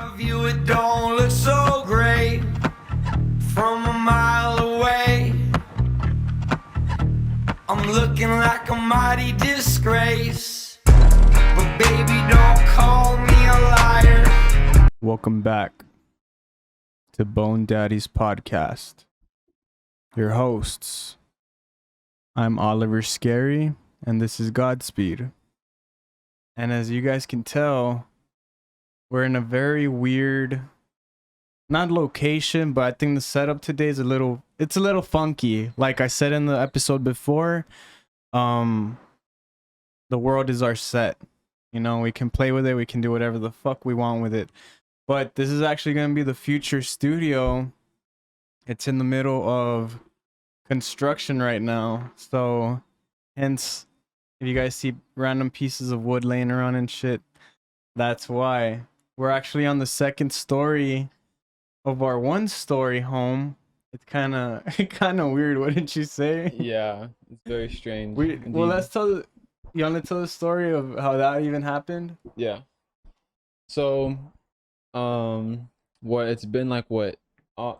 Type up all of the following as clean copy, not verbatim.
My view, it don't look so great from a mile away. I'm looking like a mighty disgrace, but baby, don't call me a liar. Welcome back to Bone Daddies podcast. Your hosts, I'm Oliver Scary, and this is Godspeed. And as you guys can tell, we're in a very weird, not location, but I think the setup today is a little funky. Like I said in the episode before, the world is our set. You know, we can play with it, we can do whatever the fuck we want with it. But this is actually going to be the future studio. It's in the middle of construction right now. So, hence, if you guys see random pieces of wood laying around and shit, that's why. We're actually on the second story of our one-story home. It's kind of weird, wouldn't you say? Yeah, it's very strange. Well, let's tell. You want to tell the story of how that even happened? Yeah. So, it's been like 8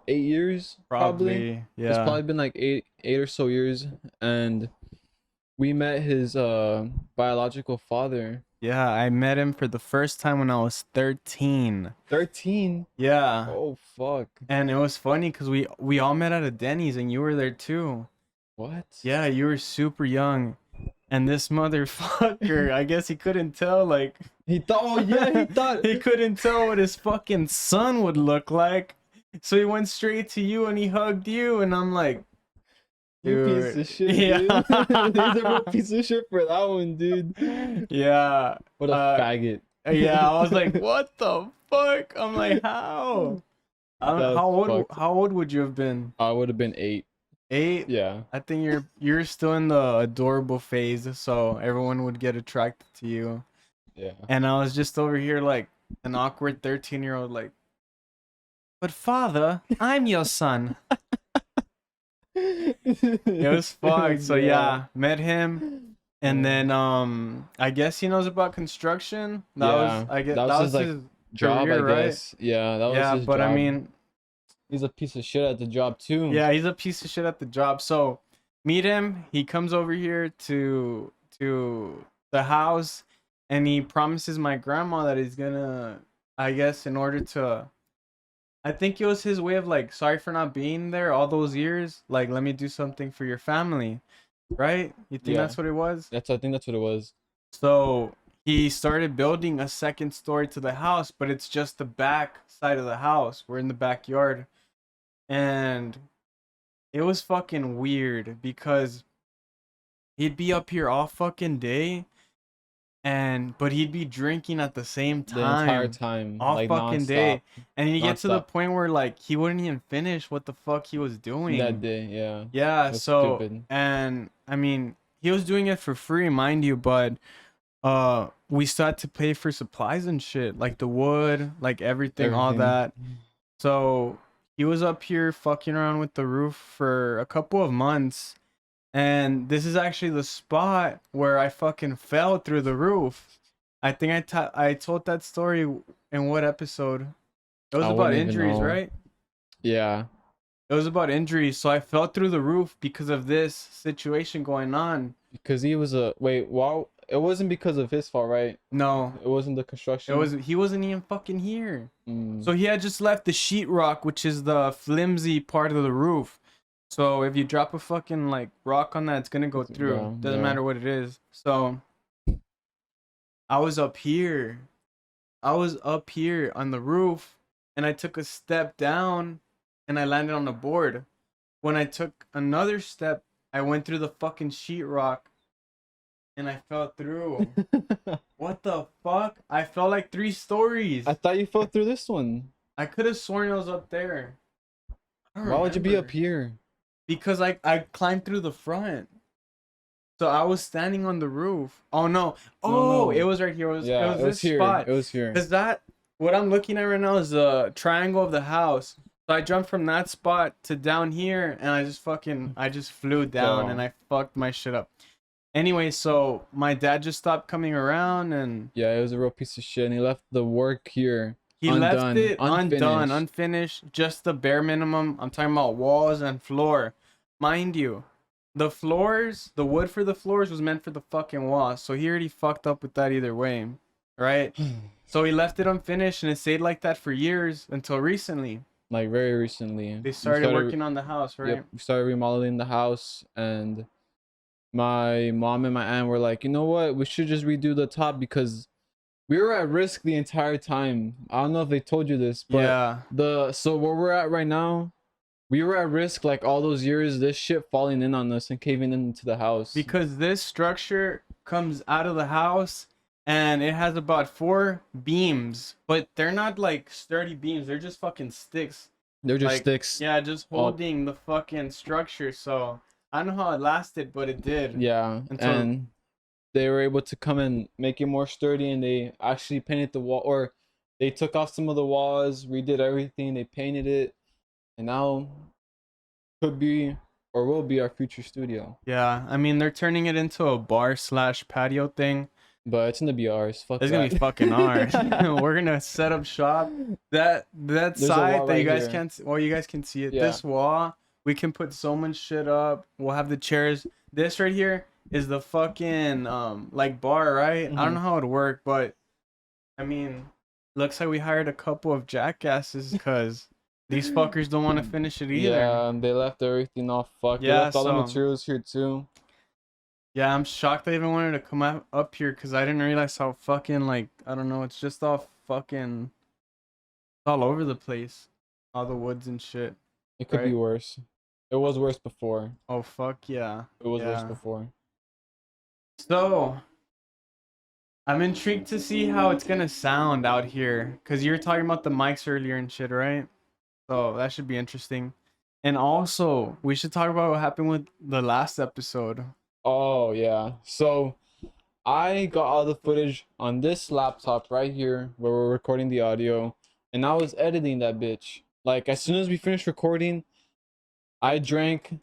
years? Probably. Yeah. It's probably been like eight or so years, and we met his biological father. Yeah, I met him for the first time when I was 13. 13? Yeah. Oh fuck. And it was funny because we all met at a Denny's and you were there too. What? Yeah, you were super young. And this motherfucker, I guess he couldn't tell, like... He thought he couldn't tell what his fucking son would look like. So he went straight to you and he hugged you, and I'm like... You piece of shit, yeah. dude. He's a real piece of shit for that one, dude. Yeah. What a faggot. Yeah, I was like, what the fuck? I'm like, how? How old would you have been? I would have been 8. 8? Yeah. I think you're still in the adorable phase, so everyone would get attracted to you. Yeah. And I was just over here like an awkward 13-year-old, like, but father, I'm your son. It was fucked. So yeah, met him, and then I guess he knows about construction. That was his job, career, I guess. Right? Yeah, that was his but job. I mean, he's a piece of shit at the job too. Yeah, he's a piece of shit at the job. So meet him. He comes over here to the house, and he promises my grandma that he's gonna, I guess, in order to, I think it was his way of like, sorry for not being there all those years. Like, let me do something for your family, right? You think that's what it was? I think that's what it was. So he started building a second story to the house, but it's just the back side of the house. We're in the backyard. And it was fucking weird because he'd be up here all fucking day, but he'd be drinking at the same time. The entire time. All like fucking non-stop. day. And you get to the Non-stop. point where like he wouldn't even finish what the fuck he was doing. That day, yeah. Yeah, That's so stupid. and I mean he was doing it for free, mind you, but we still had to pay for supplies and shit, like the wood, like everything. All that. So he was up here fucking around with the roof for a couple of months, and this is actually the spot where I fucking fell through the roof. I think I told that story in what episode? It was about injuries, right? Yeah. It was about injuries, so I fell through the roof because of this situation going on. Because he was it wasn't because of his fault, right? No. It wasn't the construction. He wasn't even fucking here. Mm. So he had just left the sheetrock, which is the flimsy part of the roof. So if you drop a fucking like rock on that, it's gonna go through. Yeah, Doesn't matter what it is. So I was up here. I was up here on the roof, and I took a step down, and I landed on the board. When I took another step, I went through the fucking sheetrock, and I fell through. What the fuck? I fell like 3 stories. I thought you fell through this one. I could have sworn I was up there. Why would you be up here? Because I climbed through the front. So I was standing on the roof. Oh no. Oh, No. it was right here. It was this here. spot. It was here. Because what I'm looking at right now is the triangle of the house. So I jumped from that spot to down here, and I just flew down, and I fucked my shit up. Anyway, so my dad just stopped coming around, and yeah, it was a real piece of shit, and he left the work here. He left undone, it undone, unfinished. unfinished, just the bare minimum. I'm talking about walls and floor. Mind you, the floors, the wood for the floors was meant for the fucking walls. So he already fucked up with that either way, right? So he left it unfinished and it stayed like that for years until recently. Like very recently. They started working on the house, right? Yep, we started remodeling the house, and my mom and my aunt were like, you know what? We should just redo the top because we were at risk the entire time. I don't know if they told you this, but Yeah. so where we're at right now, we were at risk like all those years, this shit falling in on us and caving into the house. Because this structure comes out of the house and it has about 4 beams, but they're not like sturdy beams, they're just fucking sticks. They're just Like, sticks. Yeah, just holding the fucking structure. So I don't know how it lasted, but it did. Yeah, and they were able to come and make it more sturdy, and they actually painted the wall, or they took off some of the walls, redid everything, they painted it, and now could be or will be our future studio. Yeah, I mean they're turning it into a bar / patio thing. But it's gonna be ours. Fuck It's that. gonna be fucking ours. We're gonna set up shop. That There's a side wall that you right guys here. can't see, well, you guys can see it. Yeah. This wall, we can put so much shit up. We'll have the chairs. This right here is the fucking like bar, right? I don't know how it worked, but I mean, looks like we hired a couple of jackasses because these fuckers don't want to finish it either. Yeah, and they left everything all fucked. Yeah, They left all the so- materials here too. Yeah, I'm shocked they even wanted to come up here because I didn't realize how fucking, like, I don't know, it's just all fucking all over the place. All the woods and shit. It could be Right. worse. It was worse before. Oh, fuck yeah. It was worse Yeah. before. So, I'm intrigued to see how it's gonna sound out here because you were talking about the mics earlier and shit, right? So, that should be interesting. And also, we should talk about what happened with the last episode. Oh yeah. So I got all the footage on this laptop right here where we're recording the audio, and I was editing that bitch. Like as soon as we finished recording, I drank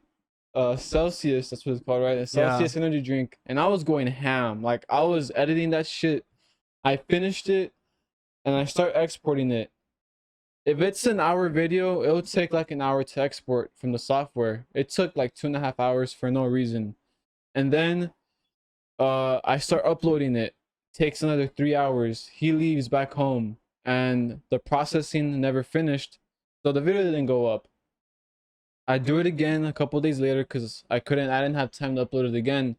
Celsius, that's what it's called, right? A Celsius energy drink, and I was going ham. Like I was editing that shit. I finished it and I start exporting it. If it's an hour video, it'll take like an hour to export from the software. It took like 2.5 hours for no reason. And then I start uploading it. Takes another 3 hours. He leaves back home and the processing never finished, so the video didn't go up. I do it again a couple days later because I didn't have time to upload it again.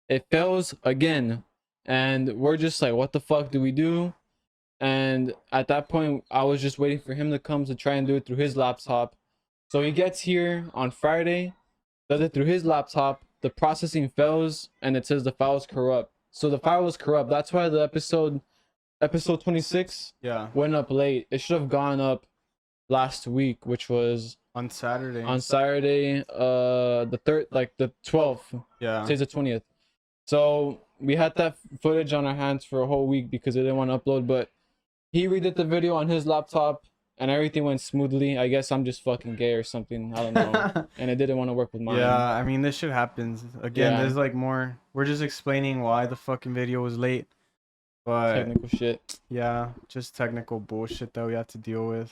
It fails again, and we're just like, what the fuck do we do? And at that point I was just waiting for him to come to try and do it through his laptop. So he gets here on Friday, does it through his laptop. The processing fails and it says the file is corrupt. So the file was corrupt. That's why the episode 26 went up late. It should have gone up last week, which was On Saturday. on Saturday, the 3rd, like the 12th. Yeah. Today's the 20th. So we had that footage on our hands for a whole week because they didn't want to upload, but he redid the video on his laptop and everything went smoothly. I guess I'm just fucking gay or something. I don't know. And it didn't want to work with mine. Yeah, I mean, this shit happens. Again, Yeah. there's like more. We're just explaining why the fucking video was late. But Technical shit. yeah, just technical bullshit that we had to deal with.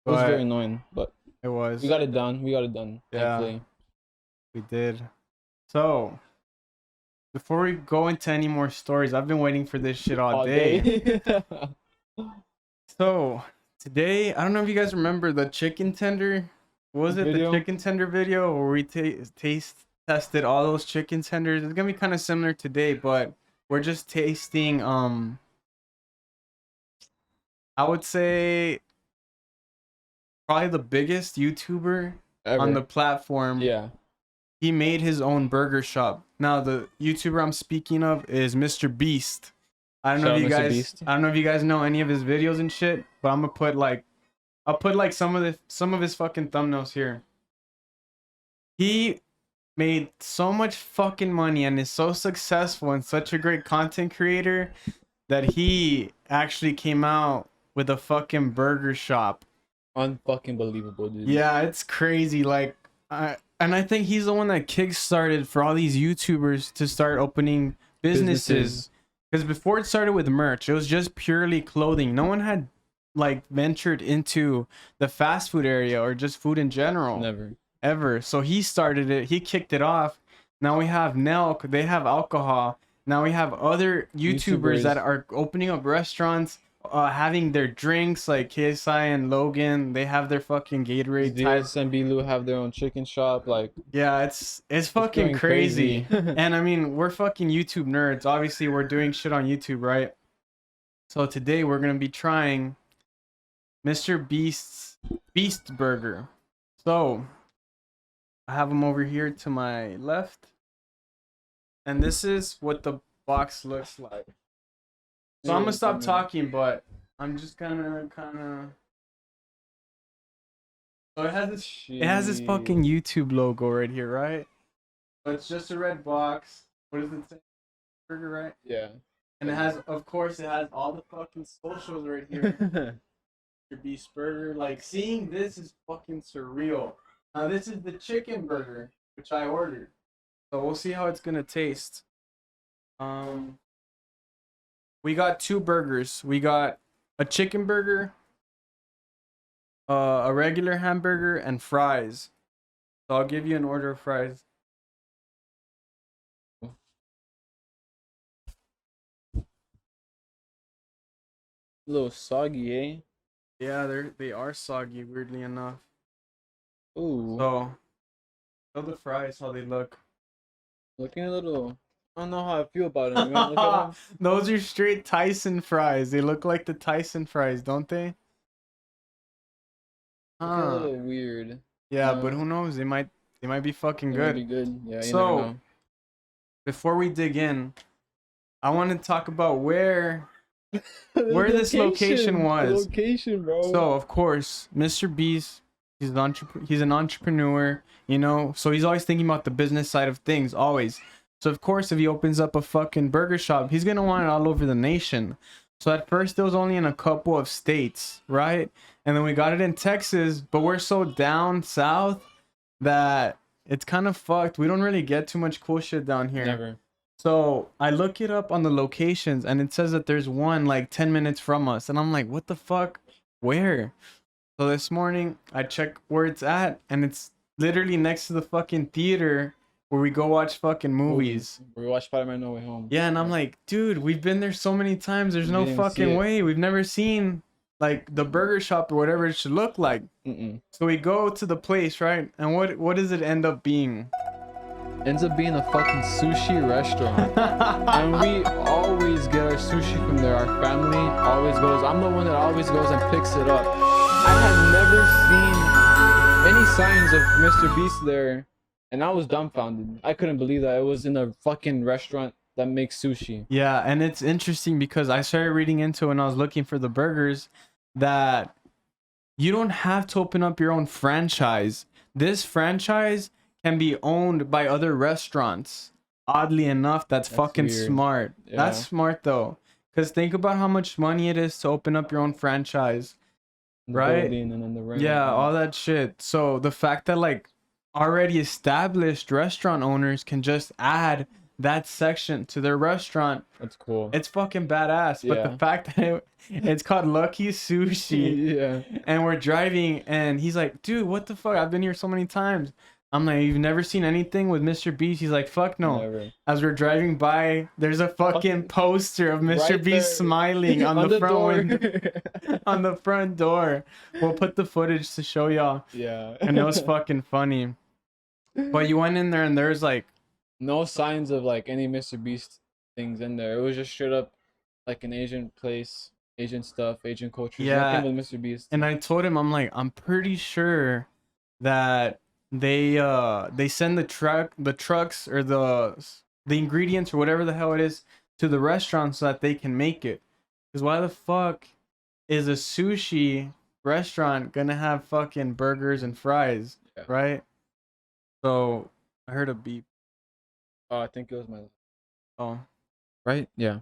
It was But very annoying, but it was. we got it done. Yeah. Thankfully. We did. So, before we go into any more stories, I've been waiting for this shit all day. So, today, I don't know if you guys remember the chicken tender. What was it? Video? The chicken tender video where we tested all those chicken tenders. It's gonna be kind of similar today, but we're just tasting I would say probably the biggest YouTuber Ever. on the platform. Yeah. He made his own burger shop. Now the YouTuber I'm speaking of is Mr.beast. I don't know Shout if you out Mr. guys Beast. I don't know if you guys know any of his videos and shit, but I'll put like some of his fucking thumbnails here. He made so much fucking money and is so successful and such a great content creator that he actually came out with a fucking burger shop. Unfucking believable, dude. Yeah, it's crazy. Like, I think he's the one that kickstarted for all these YouTubers to start opening businesses. Because before it started with merch, it was just purely clothing. No one had like ventured into the fast food area or just food in general. Never. Ever. So he started it. He kicked it off. Now we have Nelk. They have alcohol. Now we have other YouTubers that are opening up restaurants, having their drinks like KSI and Logan. They have their fucking Gatorade. DS and Bilu have their own chicken shop. Like, yeah, it's fucking going crazy. crazy. And I mean, we're fucking YouTube nerds. Obviously, we're doing shit on YouTube, right? So today we're gonna be trying Mr.Beast's Beast Burger. So I have them over here to my left. And this is what the box looks like. So I'm gonna stop talking, but I'm just gonna kind of. So it has this fucking YouTube logo right here, right? So it's just a red box. What does it say? Burger, right? Yeah. And it has, of course, it has all the fucking socials right here. Your Beast Burger. Like, seeing this is fucking surreal. Now this is the chicken burger, which I ordered. So we'll see how it's gonna taste. We got two burgers. We got a chicken burger, a regular hamburger, and fries. So I'll give you an order of fries. A little soggy, eh? Yeah, they are soggy, weirdly enough. Ooh. So, show the fries how they look. Looking a little. I don't know how I feel about it. You wanna look at them? Those are straight Tyson fries. They look like the Tyson fries, don't they? Looking a little weird. Yeah, but who knows? They might be fucking They good. might be good. Yeah, you So, never know. before we dig in, I want to talk about where The this location was. The location, bro. So, of course, Mr. Beast, he's an entrepreneur, you know, so he's always thinking about the business side of things, always. So, of course, if he opens up a fucking burger shop, he's going to want it all over the nation. So, at first, it was only in a couple of states, right? And then we got it in Texas, but we're so down south that it's kind of fucked. We don't really get too much cool shit down here. Never. So I look it up on the locations and it says that there's one like 10 minutes from us. And I'm like, what the fuck? Where? So this morning I check where it's at and it's literally next to the fucking theater where we go watch fucking movies. We watched Spider-Man No Way Home. Yeah, and I'm like, dude, we've been there so many times. There's no fucking way. We've never seen like the burger shop or whatever it should look like. So we go to the place, right? And what does it end up being? Ends up being a fucking sushi restaurant. And we always get our sushi from there. Our family always goes. I'm the one that always goes and picks it up. I had never seen any signs of Mr. Beast there, and I was dumbfounded. I couldn't believe that it was in a fucking restaurant that makes sushi. Yeah, and it's interesting because I started reading into it when I was looking for the burgers that you don't have to open up your own franchise. This franchise can be owned by other restaurants. Oddly enough, that's fucking weird. smart. Yeah. That's smart though. Because think about how much money it is to open up your own franchise. Right? And then the rent. Yeah, all that shit. So the fact that like already established restaurant owners can just add that section to their restaurant, That's cool. it's fucking badass. But Yeah. the fact that it's called Lucky Sushi Yeah. and we're driving and he's like, dude, what the fuck? I've been here so many times. I'm like, you've never seen anything with Mr. Beast? He's like, fuck no. Never. As we're driving by, there's a fucking poster of Mr. Right Beast there. smiling on the front door. window, on the front door. We'll put the footage to show y'all. Yeah. And it was fucking funny. But you went in there and there's like no signs of like any Mr. Beast things in there. It was just straight up like an Asian place, Asian stuff, Asian culture. Yeah. Nothing with Mr. Beast. and I told him, I'm like, I'm pretty sure that they send the trucks or the ingredients or whatever the hell it is to the restaurant so that they can make it. Because why the fuck is a sushi restaurant gonna have fucking burgers and fries, Yeah. right? So I heard a beep. Oh, I think it was my. Oh, Right? Yeah.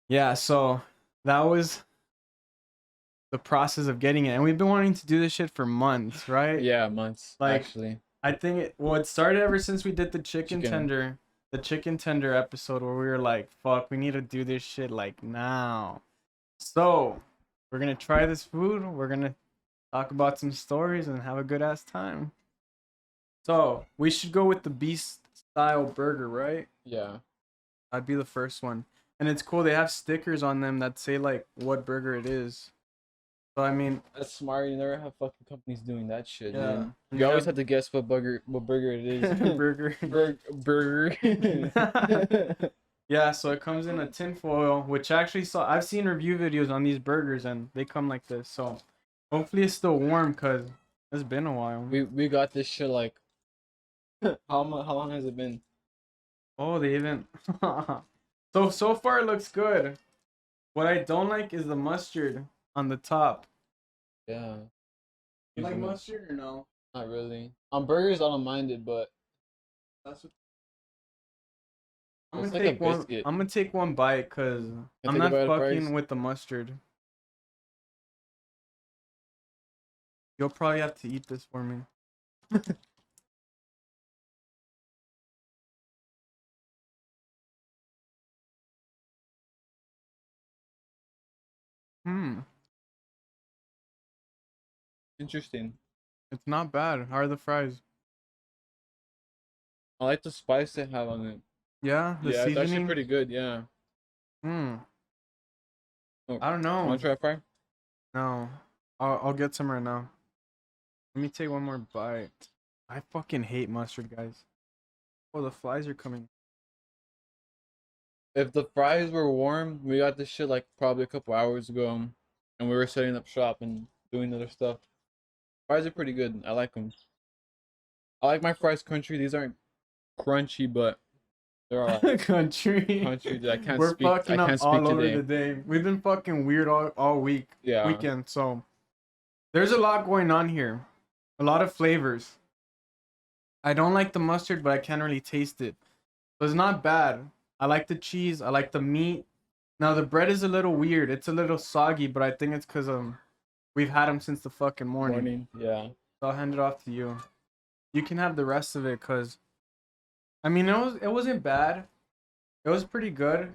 yeah. So that was the process of getting it, and we've been wanting to do this shit for months, right? Yeah, months. Like, actually. I think it started ever since we did the chicken Chicken. tender episode where we were like, fuck, we need to do this shit like now. So We're gonna try this food. We're gonna talk about some stories and have a good ass time. So we should go with the beast style burger, right? Yeah. That'd be the first one. And it's cool. They have stickers on them that say like what burger it is. So I mean, That's smart. You never have fucking companies doing that shit, yeah. dude. You always have to guess what burger it is. burger. Burger. Yeah, so it comes in a tin foil, which actually I've seen review videos on these burgers and they come like this. So hopefully it's still warm because it's been a while. We got this shit like how long has it been? Oh, they even so far it looks good. What I don't like is the mustard on the top. Yeah. You like mustard or no? Not really. On burgers I don't mind it, but That's what it's like a biscuit. I'm gonna take one bite because I'm not fucking with the mustard. You'll probably have to eat this for me. Interesting. It's not bad. How are the fries? I like the spice they have on it. Yeah, the Yeah, it's actually seasoning. pretty good, yeah. Oh, Oh, I don't know. wanna try a fry? No, I'll get some right now. Let me take one more bite. I fucking hate mustard, guys. Oh, the flies are coming. If the fries were warm, we got this shit like probably a couple hours ago, and we were setting up shop and doing other stuff. Fries are pretty good. I like them. I like my fries crunchy. These aren't crunchy, but they're all Country. crunchy. Dude, I can't We're speak. I fucking can't up speak all over today. the day. We've been fucking weird all week. Yeah. Weekend. So there's a lot going on here. A lot of flavors. I don't like the mustard, but I can't really taste it. So it's not bad. I like the cheese. I like the meat. Now the bread is a little weird. It's a little soggy, but I think it's because we've had them since the fucking morning. Yeah. So I'll hand it off to you. You can have the rest of it, cause I mean it wasn't bad. It was pretty good.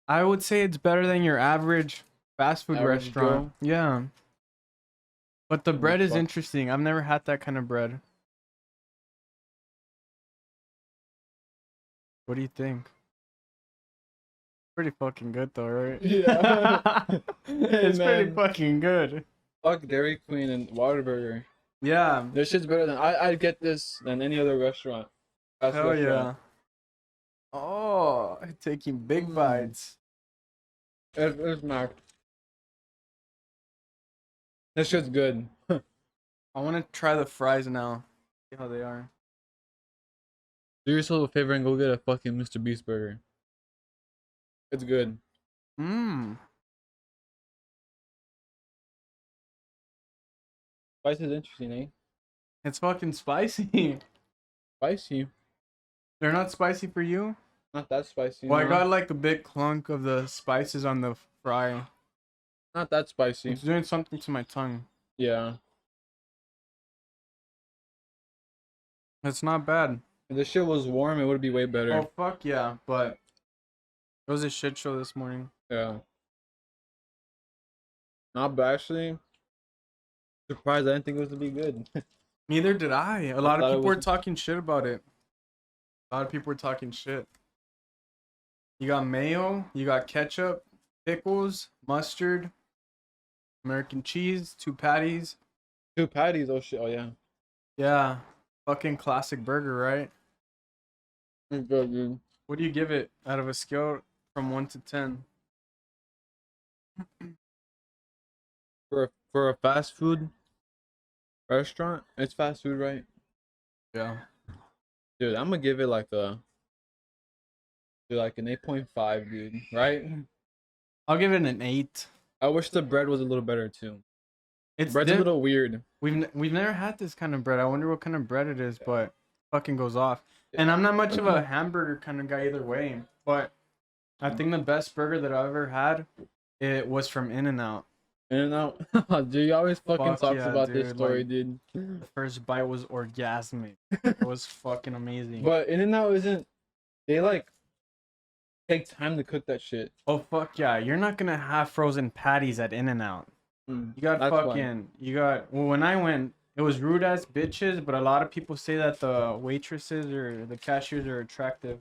I would say it's better than your average fast food Average restaurant. Yeah. But the bread is fuck? interesting. I've never had that kind of bread. What do you think? Pretty fucking good though, right? Yeah. It's pretty man. fucking good. Fuck Dairy Queen and Whataburger. Yeah. This shit's better than I'd get this than any other restaurant. Fast Hell yeah. restaurant. Oh, taking big bites. It's not. This shit's good. I want to try the fries now. See how they are. Do yourself a favor and go get a fucking Mr.beast burger. It's good. Mmm. Spice is interesting, eh? It's fucking spicy. Spicy. They're not spicy for you? Not that spicy. Well, I no. got like a big clunk of the spices on the fry. Not that spicy. It's doing something to my tongue. Yeah. It's not bad. If the shit was warm, it would be way better. Oh, fuck yeah. But it was a shit show this morning. Yeah. Not bad, actually. Surprised I didn't think it was to be good. Neither did I. A lot of thought it people were was- talking shit about it. A lot of people were talking shit. You got mayo, you got ketchup, pickles, mustard, American cheese, 2 patties. 2 patties, oh shit, oh yeah. Yeah. Fucking classic burger, right? It's good, dude. What do you give it out of a scale from 1 to 10? For a fast food restaurant, it's fast food, right? Yeah. Dude, I'm gonna give it like an 8.5, dude. Right? I'll give it an 8. I wish the bread was a little better too. It's Bread's a little weird. We've never had this kind of bread. I wonder what kind of bread it is, but fucking goes off. And I'm not much of a hamburger kind of guy either way, but I think the best burger that I've ever had, it was from In-N-Out. In-N-Out. Dude, you always fucking Fuck talks yeah, about this dude, story, like- dude. The first bite was orgasmic. It was fucking amazing. But In-N-Out isn't. They like. take time to cook that shit. Oh fuck yeah! You're not gonna have frozen patties at In-N-Out. You got That's fucking. You got. Well, when I went, it was rude ass bitches, but a lot of people say that the waitresses or the cashiers are attractive.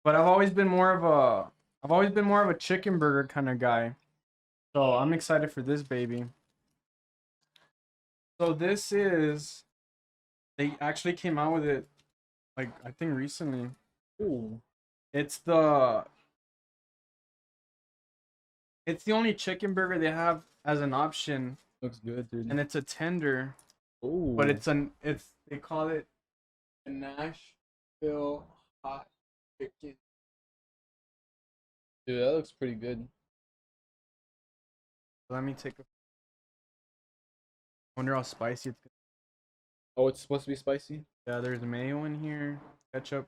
But I've always been more of a. I've always been more of a chicken burger kind of guy. So I'm excited for this baby. So this is. They actually came out with it, like I think recently. Ooh. It's the. It's the only chicken burger they have as an option, Looks good, dude. and it's a tender. Ooh. But it's they call it a Nashville hot chicken. Dude, that looks pretty good. Let me take a. Wonder how spicy it's. Oh, it's supposed to be spicy? Yeah, there's mayo in here, ketchup.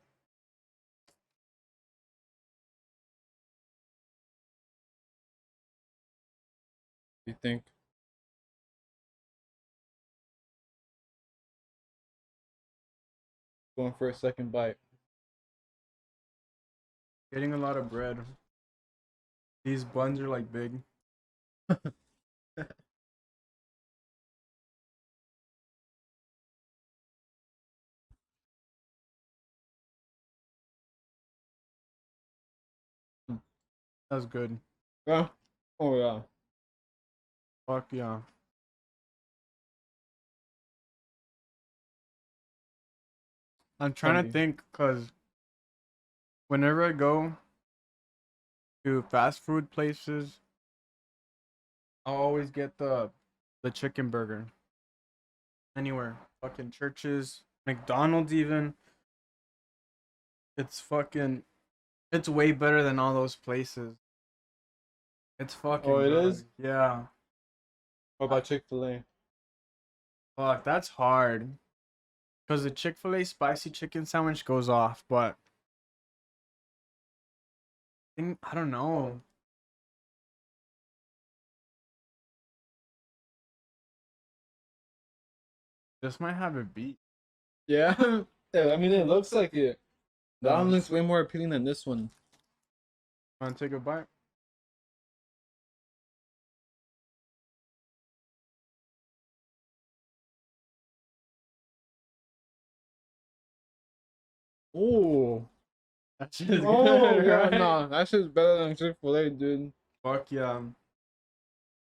You think? Going for a second bite. Getting a lot of bread. These buns are like big. That's good. Yeah. Oh yeah. Fuck yeah. I'm trying to Hungry. think because whenever I go to fast food places, I'll always get the chicken burger. Anywhere. Fucking churches, McDonald's even. It's fucking it's way better than all those places. It's fucking Oh, it good. is? Yeah. What about Chick-fil-A? Fuck, that's hard. Cause the Chick-fil-A spicy chicken sandwich goes off, but I don't know. This might have a beat. Yeah. Yeah, I mean it looks like it. That one Um, looks way more appealing than this one. Wanna take a bite? Ooh. That shit is Oh good, yeah, right? nah. That shit's better than Chick-fil-A, dude. Fuck yeah.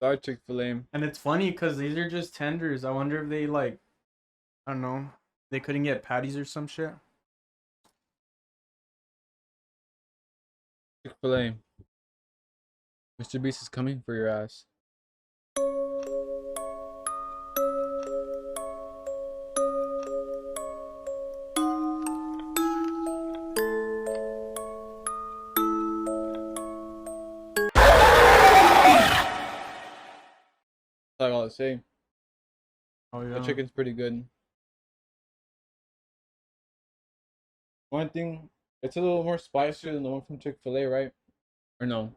Sorry, Chick-fil-A. And it's funny because these are just tenders. I wonder if they like, I don't know, they couldn't get patties or some shit. Chick-fil-A. Mr.beast is coming for your ass. That's all I say. Oh yeah. The chicken's pretty good. One thing, it's a little more spicier than the one from Chick-fil-A, right? Or no?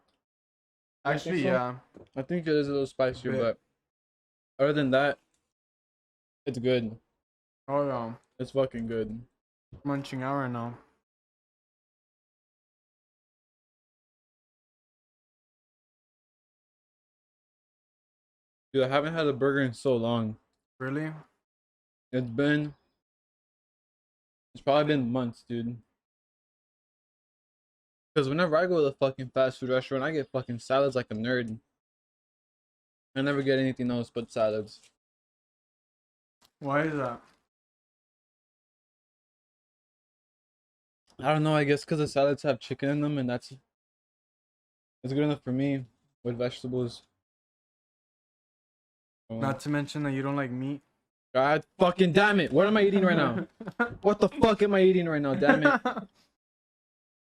I think Actually, so. yeah. I think it is a little spicier, Bit. but other than that, it's good. Oh yeah. It's fucking good. Munching out right now. Dude, I haven't had a burger in so long. Really? It's probably been months, dude. Because whenever I go to the fucking fast food restaurant, I get fucking salads like a nerd. I never get anything else but salads. Why is that? I don't know, I guess because the salads have chicken in them and it's good enough for me with vegetables. Not to mention that you don't like meat. God fucking damn it. What am I eating right now? What the fuck am I eating right now? Damn it.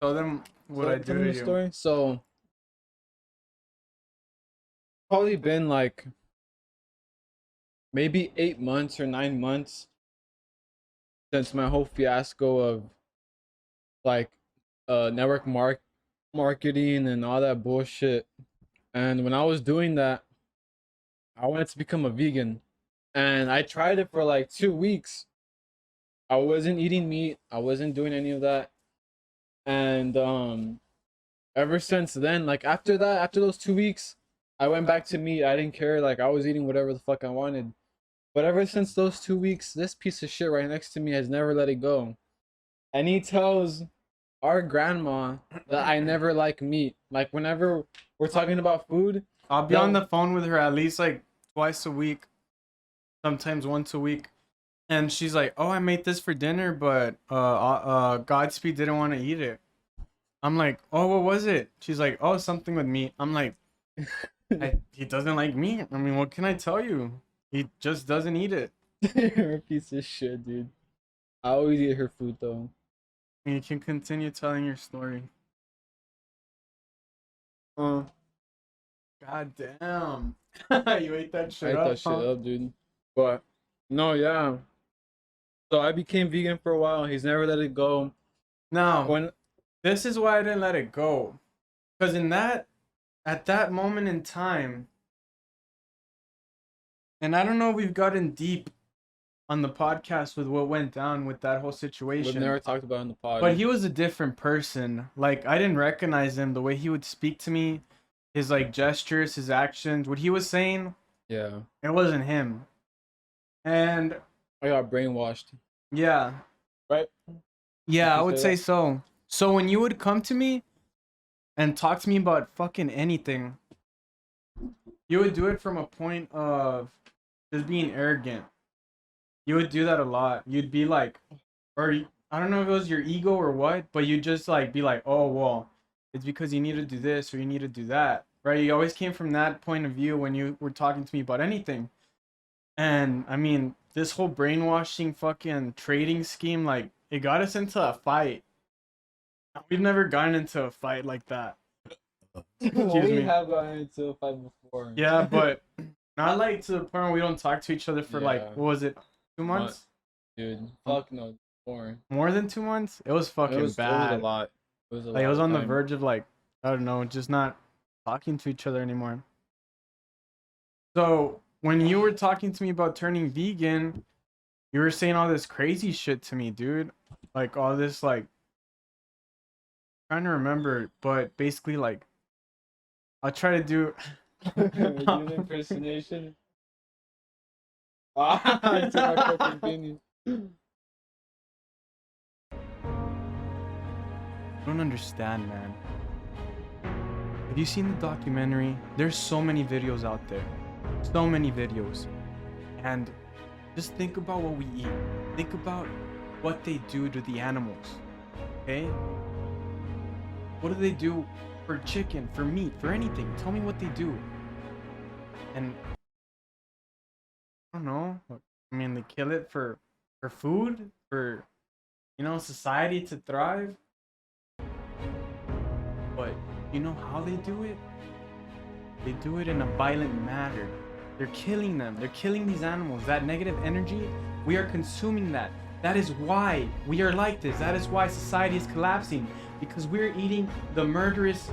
Tell them what So, I do tell me to the you. story. So, probably been like maybe 8 months or 9 months since my whole fiasco of like network marketing and all that bullshit. And when I was doing that, I wanted to become a vegan. And I tried it for like 2 weeks. I wasn't eating meat. I wasn't doing any of that. And ever since then, like after that, after those 2 weeks, I went back to meat. I didn't care. Like I was eating whatever the fuck I wanted. But ever since those 2 weeks, this piece of shit right next to me has never let it go. And he tells our grandma that I never like meat. Like whenever we're talking about food, I'll be on the phone with her at least like twice a week, sometimes once a week. And she's like, "Oh, I made this for dinner, but Godspeed didn't want to eat it." I'm like, "Oh, what was it?" She's like, "Oh, something with meat." I'm like, he doesn't like meat. I mean, what can I tell you? He just doesn't eat it. You're a piece of shit, dude. I always eat her food though. You can continue telling your story. God damn. You ate that shit I ate that shit up, dude. But no, yeah. So I became vegan for a while. He's never let it go. Now, this is why I didn't let it go. Because at that moment in time, and I don't know if we've gotten deep on the podcast with what went down with that whole situation. We've never talked about it in the pod. But he was a different person. Like, I didn't recognize him. The way he would speak to me, his, like, gestures, his actions, what he was saying. Yeah. It wasn't him. And I got brainwashed. Yeah. Right? Yeah, I would say so. So when you would come to me and talk to me about fucking anything, you would do it from a point of just being arrogant. You would do that a lot. You'd be like, or I don't know if it was your ego or what, but you'd just like be like, "Oh, well, it's because you need to do this or you need to do that." Right? You always came from that point of view when you were talking to me about anything. And I mean, this whole brainwashing fucking trading scheme, like, it got us into a fight. We've never gotten into a fight like that. We have gotten into a fight before. Yeah, but not like to the point where we don't talk to each other for like, what was it, 2 months? Dude, fuck no, more. More than 2 months? It was fucking bad. It was a lot. It was a lot. Like, it was on the verge of like, I don't know, just not talking to each other anymore. So when you were talking to me about turning vegan, you were saying all this crazy shit to me, dude. Like all this, like, trying to remember, but basically, like, I'll try to do. An impersonation. I took my fucking opinion. I don't understand, man. Have you seen the documentary? There's so many videos out there. So many videos. And just think about what we eat. Think about what they do to the animals. Okay? What do they do for chicken, for meat, for anything? Tell me what they do. And I don't know. I mean, they kill it for food, for, you know, society to thrive. But you know how they do it? They do it in a violent manner. They're killing them. They're killing these animals. That negative energy, we are consuming that. That is why we are like this. That is why society is collapsing. Because we're eating the murderous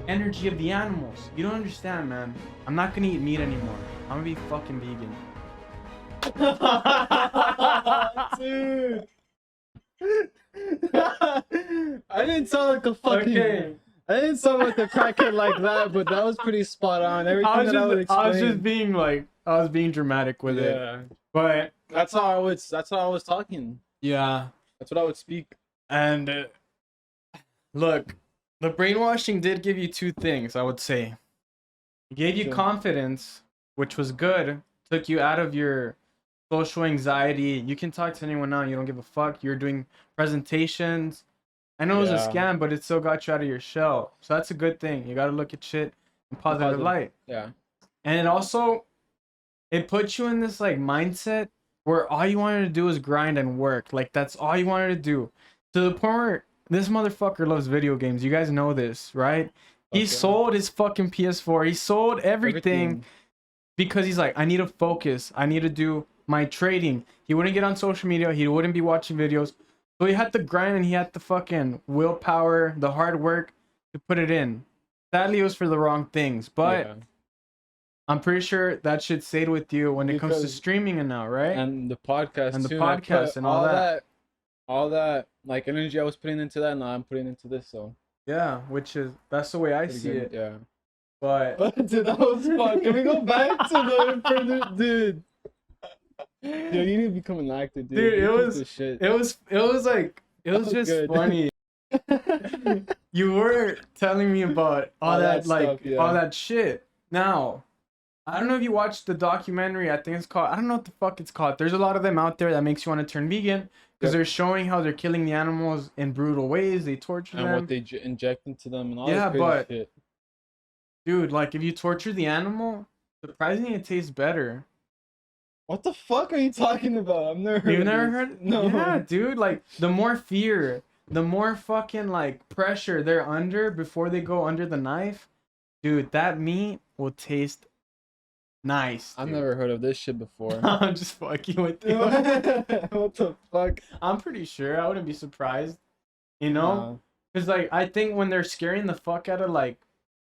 energy of the animals. You don't understand, man. I'm not gonna eat meat anymore. I'm gonna be fucking vegan. Dude. I didn't sound like a fucking... Okay. I didn't sound like a crackhead like that, but that was pretty spot on. Everything I was just being like, I was being dramatic with it. But that's how I was talking. Yeah. That's what I would speak. And look, the brainwashing did give you two things, I would say. It gave you confidence, which was good. Took you out of your social anxiety. You can talk to anyone now. You don't give a fuck. You're doing presentations. I know it was a scam, but it still got you out of your shell. So that's a good thing. You got to look at shit in positive light. Yeah. And it also, it puts you in this like mindset where all you wanted to do is grind and work. Like, that's all you wanted to do. To the point where this motherfucker loves video games. You guys know this, right? He sold his fucking PS4. He sold everything because he's like, I need to focus. I need to do my trading. He wouldn't get on social media. He wouldn't be watching videos. So he had the grind and he had the fucking willpower, the hard work to put it in. Sadly, it was for the wrong things. But I'm pretty sure that shit stayed with you when it comes to streaming and now, right? And the podcast and the podcast and all that. All that like energy I was putting into that, now I'm putting into this. So Yeah, that's the way I Pretty see good, it. yeah. But But dude, that was fun. Can we go back to the Inferno, dude? Dude, you need to become an actor, dude. dude, You piece of shit. it was like it That was was just good. funny. You were telling me about all that stuff, yeah. all that shit. Now, I don't know if you watched the documentary. I think it's called. I don't know what the fuck it's called. There's a lot of them out there that makes you want to turn vegan because Yep. they're showing how they're killing the animals in brutal ways. They torture And them. what they inject into them and all Yeah, this crazy but- shit. Dude, like if you torture the animal, surprisingly it tastes better. What the fuck are you talking about? I've never heard You've of never this. heard? No. Yeah, dude. Like the more fear, the more fucking like pressure they're under before they go under the knife, dude. That meat will taste nice. I've dude. never heard of this shit before. I'm just fucking with you. What the fuck? I'm pretty sure. I wouldn't be surprised. You know, because like I think when they're scaring the fuck out of like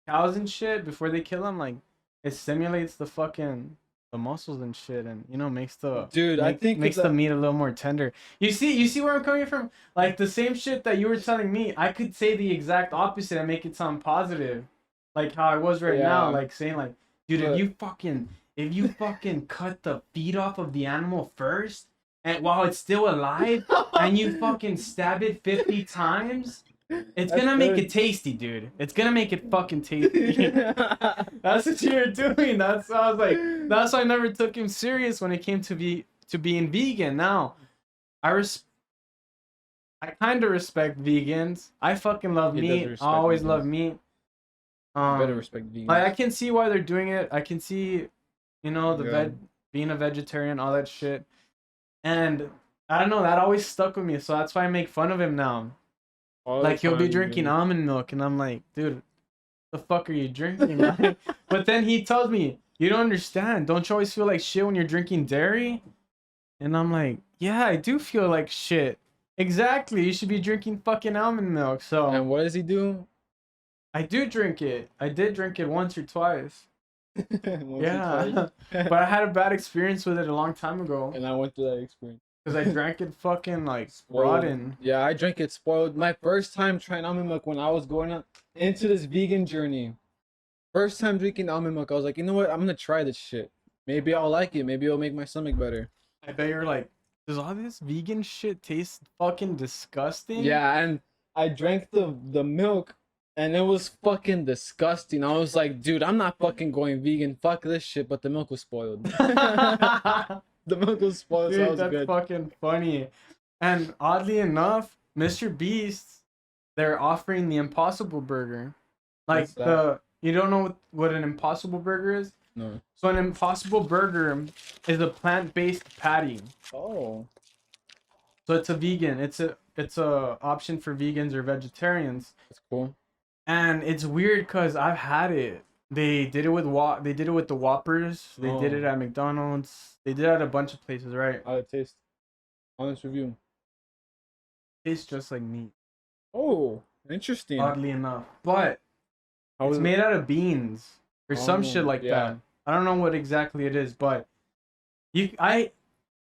cows and shit before they kill them, like it stimulates the fucking the muscles and shit, and you know makes the I think makes the meat a little more tender. You see where I'm coming from? Like the same shit that you were telling me, I could say the exact opposite and make it sound positive, like how I was right now, Yeah. like saying like, dude, But- if you fucking cut the feet off of the animal first, and while it's still alive, and you fucking stab it 50 times. It's That's gonna make good. it tasty, dude. It's gonna make it fucking tasty. That's what you're doing. That's why I was like. That's why I never took him serious when it came to being vegan. Now, I kind of respect vegans. I fucking love He does meat. I respect always vegans. love meat. Better respect vegans. Like I can see why they're doing it. I can see, you know, Yeah. being a vegetarian, all that shit. And I don't know. That always stuck with me. So that's why I make fun of him now. All Like the he'll be time, drinking dude. almond milk, and I'm like, dude, the fuck are you drinking, man? But then he tells me, you don't understand. Don't you always feel like shit when you're drinking dairy? And I'm like, yeah, I do feel like shit. Exactly. You should be drinking fucking almond milk. So And what does he do? I do drink it. I did drink it once or twice. Once or Yeah. twice. But I had a bad experience with it a long time ago. And I went through that experience. Because I drank it fucking like Spoiled. rotten. Yeah, I drank it spoiled. My first time trying almond milk when I was going into this vegan journey. First time drinking almond milk, I was like, you know what? I'm gonna try this shit. Maybe I'll like it. Maybe it'll make my stomach better. I bet you're like, does all this vegan shit taste fucking disgusting? Yeah, and I drank the milk, and it was fucking disgusting. I was like, dude, I'm not fucking going vegan. Fuck this shit. But the milk was spoiled. The milk was spoiled, so Dude, that was that's good. fucking funny. And oddly enough, Mr.beast, they're offering the Impossible Burger. Like What's that? you don't know what an Impossible Burger is? No. So an Impossible Burger is a plant-based patty. Oh. So it's a vegan. It's a option for vegans or vegetarians. That's cool. And it's weird because I've had it. They did it with the Whoppers. They did Oh. it at McDonald's. They did it at a bunch of places, right? How it taste? Honest review. Tastes just like meat, Oh, interesting. oddly enough. But How it's was made out of beans or some shit Oh, like yeah. that. I don't know what exactly it is, but it's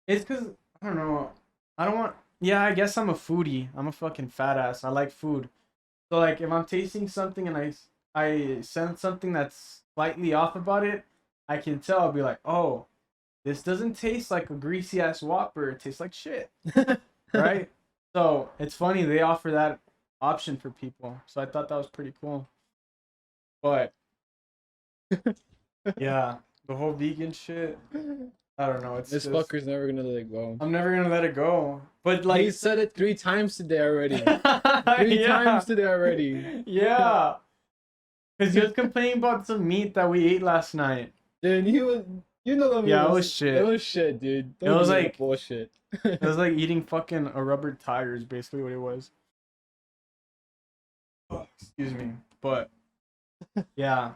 because I don't know. I don't want. Yeah, I guess I'm a foodie. I'm a fucking fat ass. I like food. So like, if I'm tasting something and I sense something that's slightly off about it, I can tell. I'll be like, oh, this doesn't taste like a greasy ass Whopper. It tastes like shit, right? So it's funny they offer that option for people. So I thought that was pretty cool. But yeah, the whole vegan shit. I don't know. It's This just, fucker's never gonna let it go. I'm never gonna let it go. But Like, he like said it 3 times today already. 3 yeah. times today already. Yeah. Because he was complaining about some meat that we ate last night. Dude, he was. You know what I mean? Yeah, it was shit. It was shit, dude. It was give me that like- bullshit. It was like eating fucking a rubber tire is basically what it was. Oh, excuse me. But yeah.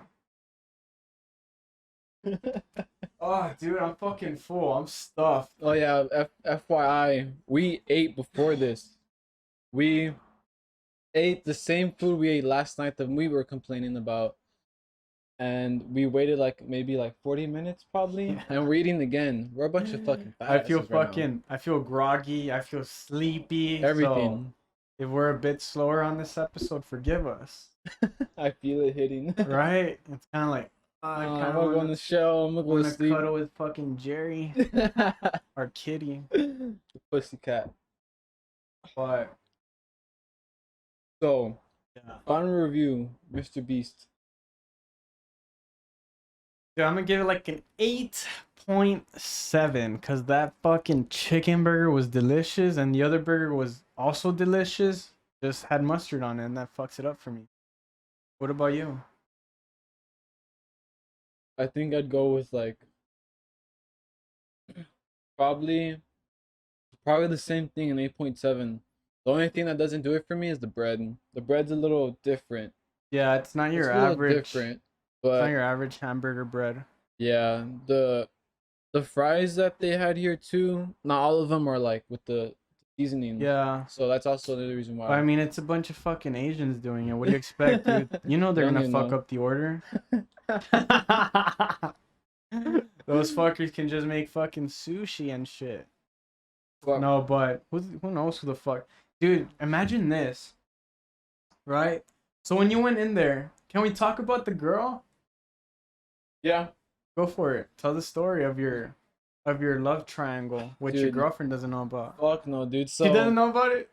Oh, dude, I'm fucking full. I'm stuffed. Oh yeah, FYI, we ate before this. We ate the same food we ate last night that we were complaining about. And we waited like maybe like 40 minutes probably. And we're eating again. We're a bunch of fucking fat I feel asses right now. fucking I feel groggy. I feel sleepy. Everything. if we're a bit slower on this episode, forgive us. I feel it hitting. Right? It's kind of like, I I'm kind gonna of go on the show. I'm gonna go want to to sleep. cuddle with fucking Jerry or Kitty. The pussycat. But So, yeah. final review, Mr. Beast. Dude, I'm gonna give it like an 8.7 because that fucking chicken burger was delicious and the other burger was also delicious. Just had mustard on it and that fucks it up for me. What about you? I think I'd go with like probably the same thing in 8.7. The only thing that doesn't do it for me is the bread. The bread's a little different. Yeah, it's not your It's a little average. different, It's but not your average hamburger bread. yeah, the fries that they had here too, not all of them are like with the seasoning. Yeah. So that's also the reason why. But I mean, it's a bunch of fucking Asians doing it. What do you expect, dude? You know they're Don't gonna you fuck know? up the order. Those fuckers can just make fucking sushi and shit. Fuck. No, but who knows who the fuck? Dude, imagine this. Right? So when you went in there, can we talk about the girl? Yeah. Go for it. Tell the story of your love triangle, which your Dude. girlfriend doesn't know about. Fuck no, dude. So She doesn't know about it?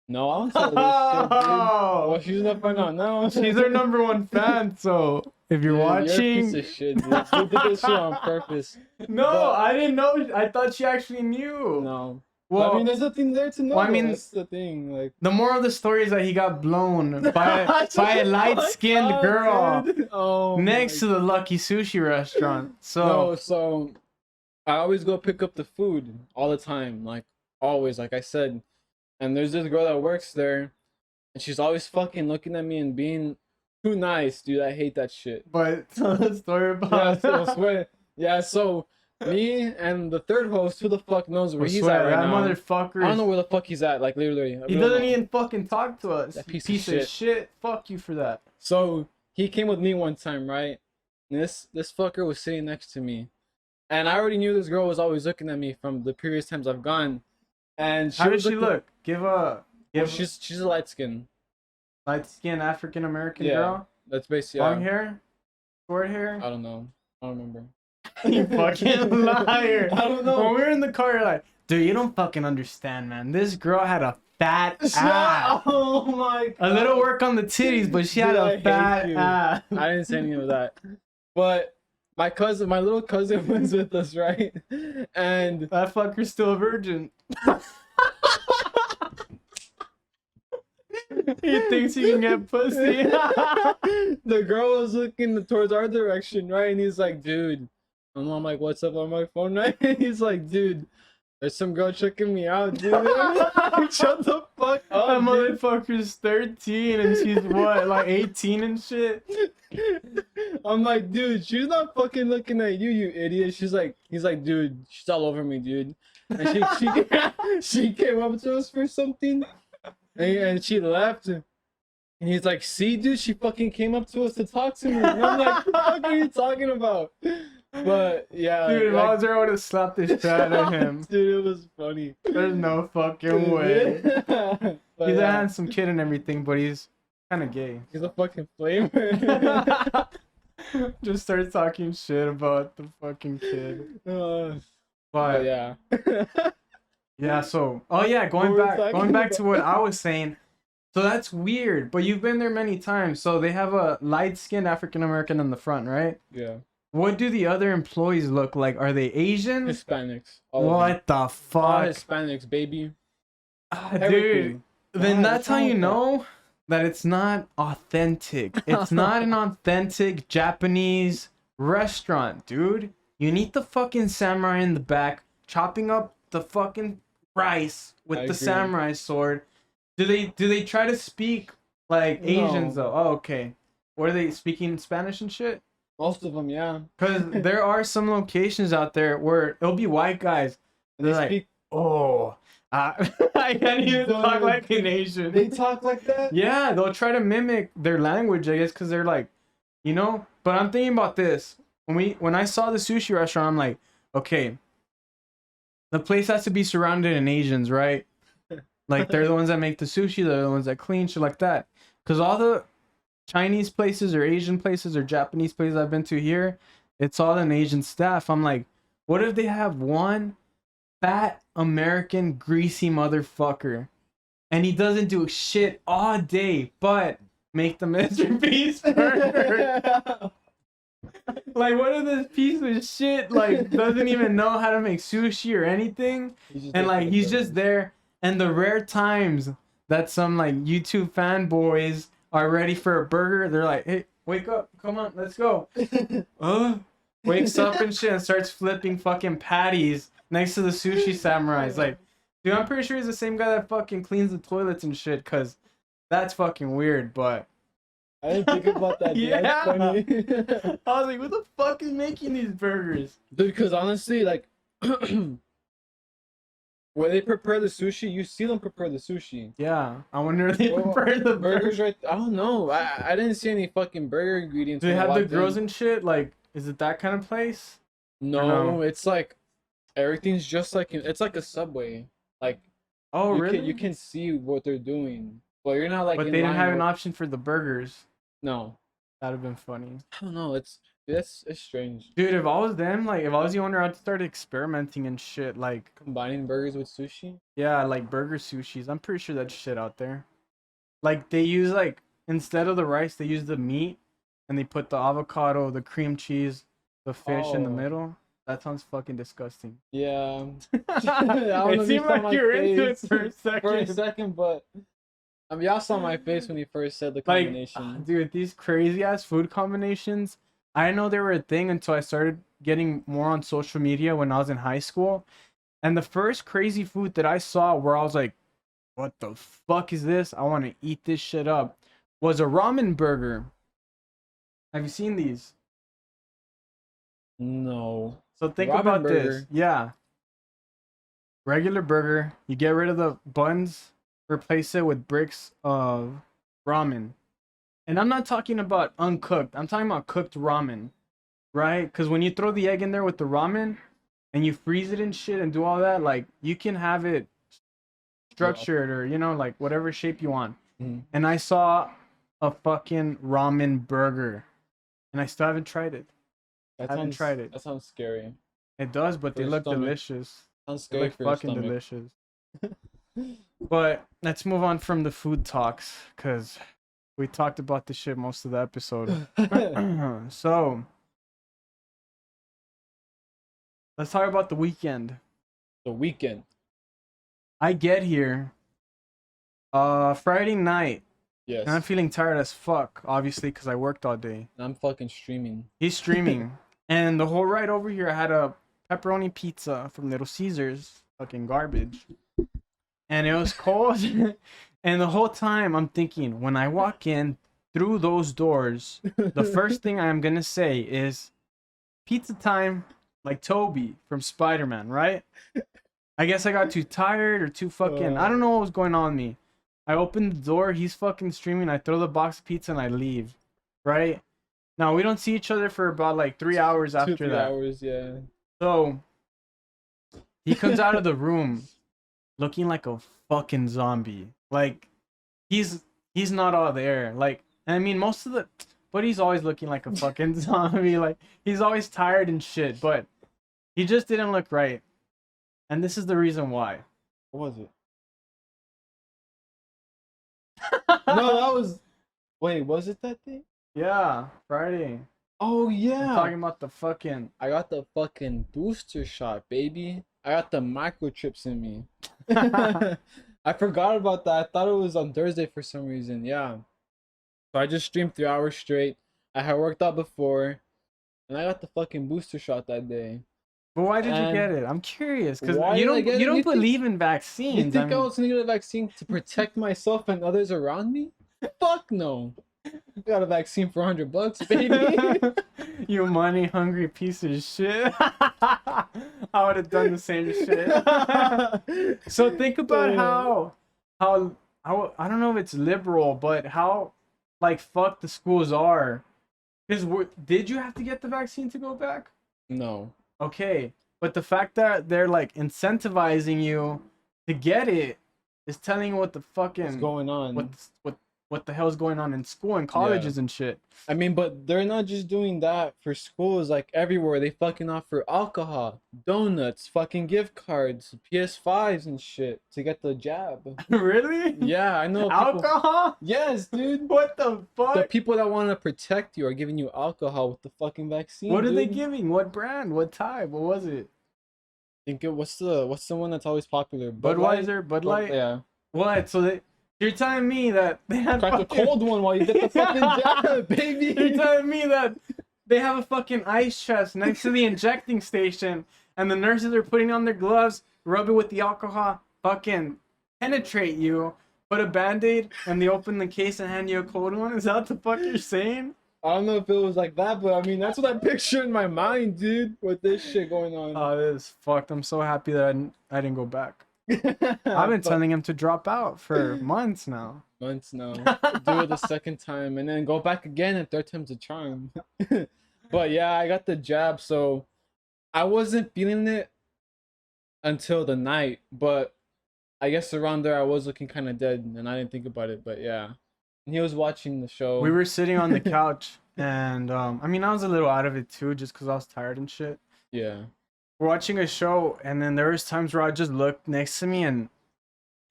no, I don't tell her this shit, dude. Well, she's not finding out now. She's our number one fan, so if you're Dude, watching. you're a piece of shit, dude. You did this shit on purpose. No, But- I didn't know. I thought she actually knew. No. Well, I mean, there's nothing there to know. well, I mean- That's the thing. Like, the moral of the story is that he got blown by a light-skinned Oh, girl dude. Oh, next my to the Lucky Sushi restaurant. So No, so I always go pick up the food all the time, like always, like I said. And there's this girl that works there, and she's always fucking looking at me and being too nice, dude. I hate that shit. but tell the story Yeah, about. so, I swear. Yeah, so me and the third host, who the fuck knows where I he's swear, at right that now? motherfucker. I don't know where the fuck he's at, like literally. I He don't doesn't know. even fucking talk to us. That you piece of of shit. Fuck you for that. So he came with me one time, right? And this fucker was sitting next to me, and I already knew this girl was always looking at me from the previous times I've gone. And How does was she looking- look? Give a Well, she's a light skin. light-skinned African American Yeah. girl. That's basically. Long hair, short hair. I don't know. I don't remember. You fucking liar. I don't know. When we were in the car, you're like, dude, you don't fucking understand, man. This girl had a fat ass. Oh my god. A little work on the titties, but she had Dude, I a hate fat you. ass. I didn't say any of that. But my little cousin was with us, right? And That fucker's still a virgin. He thinks he can get pussy. the girl was looking towards our direction, right? And he's like, dude. And I'm like, what's up on my phone, right? And he's like, dude, there's some girl checking me out, dude. Shut the fuck That up, dude. motherfucker's 13 and she's what, like 18 and shit? I'm like, dude, she's not fucking looking at you, you idiot. He's like, dude, she's all over me, dude. And she came up to us for something, and she left. And he's like, see, dude, she fucking came up to us to talk to me. And I'm like, what the fuck are you talking about? But yeah, Dude, if I was there, I would have slapped the shit out of him. Dude, it was funny. There's no fucking way. But He's a yeah, handsome kid and everything, but he's kind of gay. he's a fucking flamer. Just start talking shit about the fucking kid. But But yeah. yeah, so going What were we back talking to what I was saying. So that's weird, but you've been there many times. So they have a light-skinned African American in the front, right? Yeah. What do the other employees look like? Are they Asian? Hispanics. All of them. What the All fuck? Hispanics, baby. Ah, dude, Everything. then God, that's what's how wrong you with that? know that it's not authentic. It's not an authentic Japanese restaurant, dude. You need the fucking samurai in the back chopping up the fucking rice with I the agree. samurai sword. Do they try to speak like Asians No. though? Oh, okay. What are they speaking Spanish and shit? Most of them, yeah. Because there are some locations out there where it'll be white guys. And They they're like, speak. oh, I can't even Don't talk even- like an Asian. They talk like that. Yeah, they'll try to mimic their language, I guess, because they're like, you know. But I'm thinking about this. When I saw the sushi restaurant, I'm like, okay, the place has to be surrounded in Asians, right? Like they're the ones that make the sushi. They're the ones that clean shit like that. Because all the Chinese places or Asian places or Japanese places I've been to here, it's all an Asian staff. I'm like, what if they have one fat American greasy motherfucker and he doesn't do shit all day but make the Mr.beast burger? Like, what if this piece of shit like doesn't even know how to make sushi or anything, and like he's just there. And the rare times that some like YouTube fanboys are ready for a burger, they're like, "Hey, wake up! Come on, let's go!" Wakes up and shit and starts flipping fucking patties next to the sushi samurais. Like, dude, I'm pretty sure he's the same guy that fucking cleans the toilets and shit. Cause that's fucking weird, but. I didn't think about that. Dude. That's funny. I was like, who the fuck is making these burgers? Dude, because honestly, like, when they prepare the sushi, you see them prepare the sushi. Yeah, I wonder if they prepare the burgers right. I don't know. I didn't see any fucking burger ingredients. Do they have the grills and shit? Like, is it that kind of place? No, it's like everything's just like it's like a Subway. Like, oh really? You can see what they're doing, but you're not like. But they didn't have an option for the burgers. No, that'd have been funny. I don't know. It's strange. Dude, if I was them, like if I was the owner, I'd start experimenting and shit, like combining burgers with sushi. Yeah, like burger sushis. I'm pretty sure that's shit out there. Like they use like instead of the rice, they use the meat, and they put the avocado, the cream cheese, the fish in the middle. That sounds fucking disgusting. Yeah. It seemed like you were into it for a second. For a second, but. I mean, y'all saw my face when you first said the combination. Like, dude, these crazy ass food combinations. I didn't know they were a thing until I started getting more on social media when I was in high school. And the first crazy food that I saw where I was like, what the fuck is this? I want to eat this shit up. Was a ramen burger. Have you seen these? No. So think about this. Yeah. Regular burger. You get rid of the buns. Replace it with bricks of ramen. And I'm not talking about uncooked. I'm talking about cooked ramen. Right? Because when you throw the egg in there with the ramen and you freeze it and shit and do all that, like you can have it structured or, you know, like whatever shape you want. Mm-hmm. And I saw a fucking ramen burger. And I still haven't tried it. I haven't tried it. That sounds scary. It does, but they look delicious. Sounds scary. They look fucking delicious. But let's move on from the food talks, because we talked about this shit most of the episode. So, let's talk about the weekend. The weekend. I get here Friday night. Yes. And I'm feeling tired as fuck, obviously, because I worked all day. I'm fucking streaming. He's streaming. And the whole ride over here, I had a pepperoni pizza from Little Caesars. Fucking garbage. And it was cold. And the whole time I'm thinking, when I walk in through those doors, the first thing I'm going to say is, pizza time, like Toby from Spider-Man, right? I guess I got too tired or too fucking... I don't know what was going on with me. I open the door, he's fucking streaming, I throw the box of pizza and I leave, right? Now, we don't see each other for about like 3 hours after 3 that. hours, yeah. So, he comes out of the room looking like a fucking zombie. Like, he's not all there. Like, I mean, most of the... But he's always looking like a fucking zombie. Like, he's always tired and shit, but he just didn't look right. And this is the reason why. What was it? No, that was... Wait, was it that thing? Yeah, Friday. Oh, yeah. I'm talking about the fucking... I got the fucking booster shot, baby. I got the microchips in me. I forgot about that. I thought it was on Thursday for some reason. Yeah. So I just streamed 3 hours straight. I had worked out before. And I got the fucking booster shot that day. But why did you get it? I'm curious. Because Why you did I get it? don't You think- believe in vaccines. You think I I mean, was gonna get a vaccine to protect myself and others around me? Fuck no. I got a vaccine for $100, baby. You money hungry piece of shit. I would have done the same shit. So think about how I don't know if it's liberal, but how like fuck the schools are. Because did you have to get the vaccine to go back? No. Okay, but the fact that they're like incentivizing you to get it is telling you what the fucking What's going on? what the hell's going on in school and colleges and shit. I mean, but they're not just doing that for schools. Like everywhere, they fucking offer alcohol, donuts, fucking gift cards, PS5s and shit to get the jab. Really? Yeah, I know. People... Alcohol? Yes, dude. What the fuck? The people that want to protect you are giving you alcohol with the fucking vaccine. What are they dude. giving? What brand? What type? What was it? I think what's the one that's always popular? Budweiser, Bud Light. Yeah. What? So you're telling me that they have Crack a cold one while you get the fucking jab, baby. You're telling me that they have a fucking ice chest next to the injecting station, and the nurses are putting on their gloves, rub it with the alcohol, fucking penetrate you, put a band-aid, and they open the case and hand you a cold one? Is that what the fuck you're saying? I don't know if it was like that, but I mean, that's what I picture in my mind, dude, with this shit going on. Oh, this is fucked. I'm so happy that I didn't go back. I've been telling him to drop out for months now. Months now. Do it the second time and then go back again, and third time's a charm. But yeah, I got the jab, so I wasn't feeling it until the night, but I guess around there I was looking kind of dead and I didn't think about it. But yeah, and he was watching the show. We were sitting on the couch and I mean, I was a little out of it too, just because I was tired and shit. Yeah. We're watching a show, and then there was times where I just looked next to me, and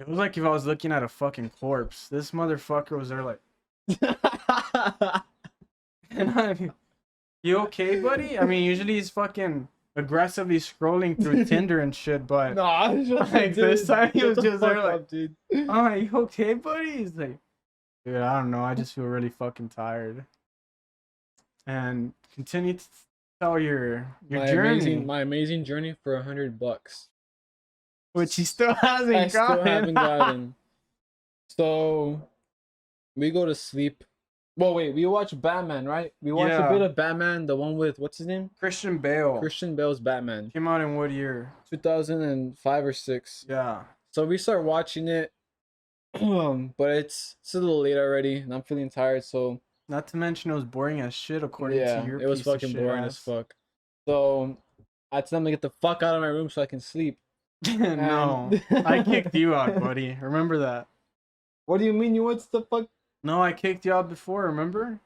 it was like if I was looking at a fucking corpse. This motherfucker was there like, and I, you okay, buddy? I mean, usually he's fucking aggressively scrolling through Tinder and shit, but No, I was just like this time he was just there like, up, dude. oh, are you okay, buddy? He's like, dude, I don't know. I just feel really fucking tired. And continue to tell your journey, my amazing journey for $100, which he still hasn't I gotten. still haven't gotten. So we go to sleep. Well, wait, we watch Batman, right? We watched a bit of Batman, the one with what's his name? Christian Bale. Christian Bale's Batman. Came out in what year? 2005 or 6. Yeah. So we start watching it, but it's a little late already, and I'm feeling tired. So Not to mention it was boring as shit according to your it was piece of fucking shit boring ass. as fuck. So I tell them to get the fuck out of my room so I can sleep. No, I kicked you out, buddy. Remember that? What do you mean? You went to the fuck? No, I kicked you out before. Remember?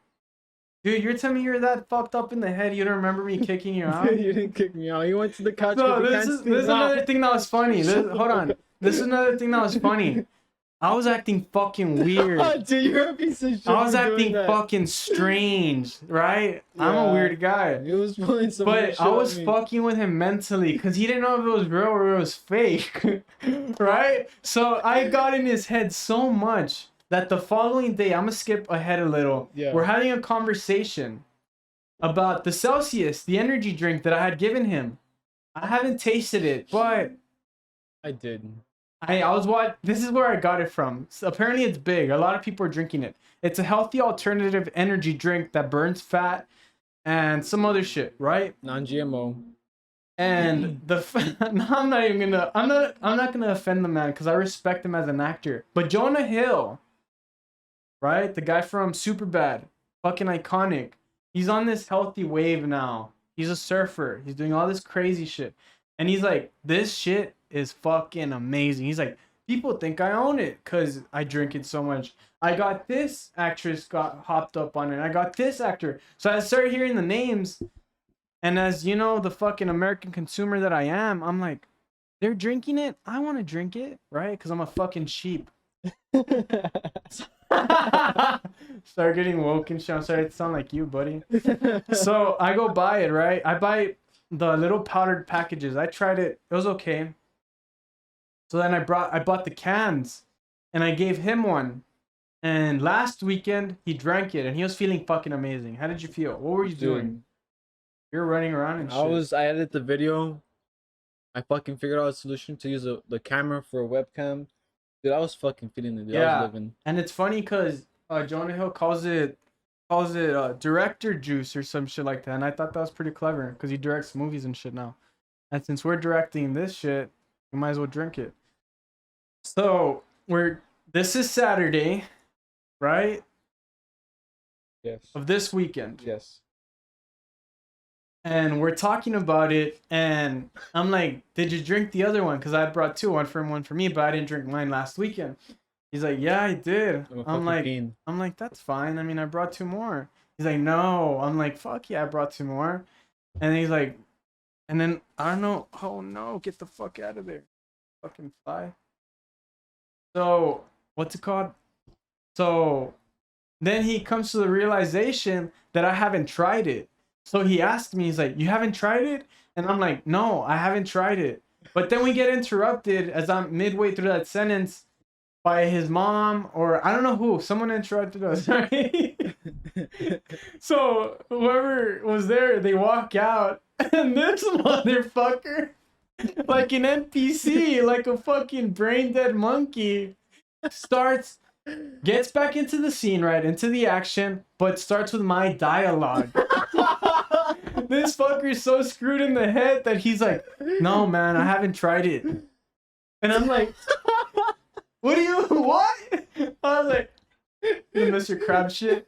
Dude, you're telling me you're that fucked up in the head. You don't remember me kicking you out? You didn't kick me out. You went to the couch. No, this is another thing that was funny. Hold on. This is another thing that was funny. I was acting fucking weird. Dude, you're a piece of shit. I was acting fucking strange, right? I'm a weird guy. He was pulling some But shit I was on me. fucking with him mentally because he didn't know if it was real or it was fake, right? So I got in his head so much that the following day, I'm gonna skip ahead a little. Yeah. We're having a conversation about the Celsius, the energy drink that I had given him. I haven't tasted it, but I did. I was what this is where I got it from. So apparently it's big. A lot of people are drinking it. It's a healthy alternative energy drink that burns fat and some other shit, right? Non-GMO. And no, I'm not gonna offend the man because I respect him as an actor. But Jonah Hill, right? The guy from Superbad, fucking iconic. He's on this healthy wave now. He's a surfer. He's doing all this crazy shit. And he's like, this shit is fucking amazing. He's like, people think I own it because I drink it so much. I got this actress got hopped up on it. I got this actor. So I started hearing the names. And as you know, the fucking American consumer that I am, I'm like, they're drinking it. I want to drink it, right? Because I'm a fucking sheep. Start getting woke and shit. I'm sorry to sound like you, buddy. So I go buy it, right? I buy the little powdered packages. I tried it. It was okay. So then I bought the cans and I gave him one. And last weekend he drank it and he was feeling fucking amazing. How did you feel? What were you doing? You're running around and shit. I edited the video. I fucking figured out a solution to use the camera for a webcam. Dude, I was fucking feeling it. Dude. Yeah. I was living. And it's funny because Jonah Hill calls it director juice or some shit like that. And I thought that was pretty clever because he directs movies and shit now. And since we're directing this shit, we might as well drink it. So this is Saturday, right? Yes. Of this weekend. Yes. and we're talking about it, and I'm like, did you drink the other one? Because I brought two, one for him, one for me, but I didn't drink mine last weekend. He's like, yeah, I did. I'm a I'm fucking like, fiend. that's fine. I mean, I brought two more. He's like, no. I'm like, fuck yeah, I brought two more. And he's like, and then I don't know. Oh no, get the fuck out of there, fucking fly. So what's it called? So then he comes to the realization that I haven't tried it. So he asked me, he's like, you haven't tried it? And I'm like, no, I haven't tried it. But then we get interrupted as I'm midway through that sentence by his mom, or I don't know who. Someone interrupted us, right? So whoever was there, they walk out, and this motherfucker, like an NPC, like a fucking brain dead monkey, gets back into the scene, right, into the action, but starts with my dialogue. This fucker's so screwed in the head that he's like, no man, I haven't tried it. And I'm like, what? I was like, you Mr. Crab shit.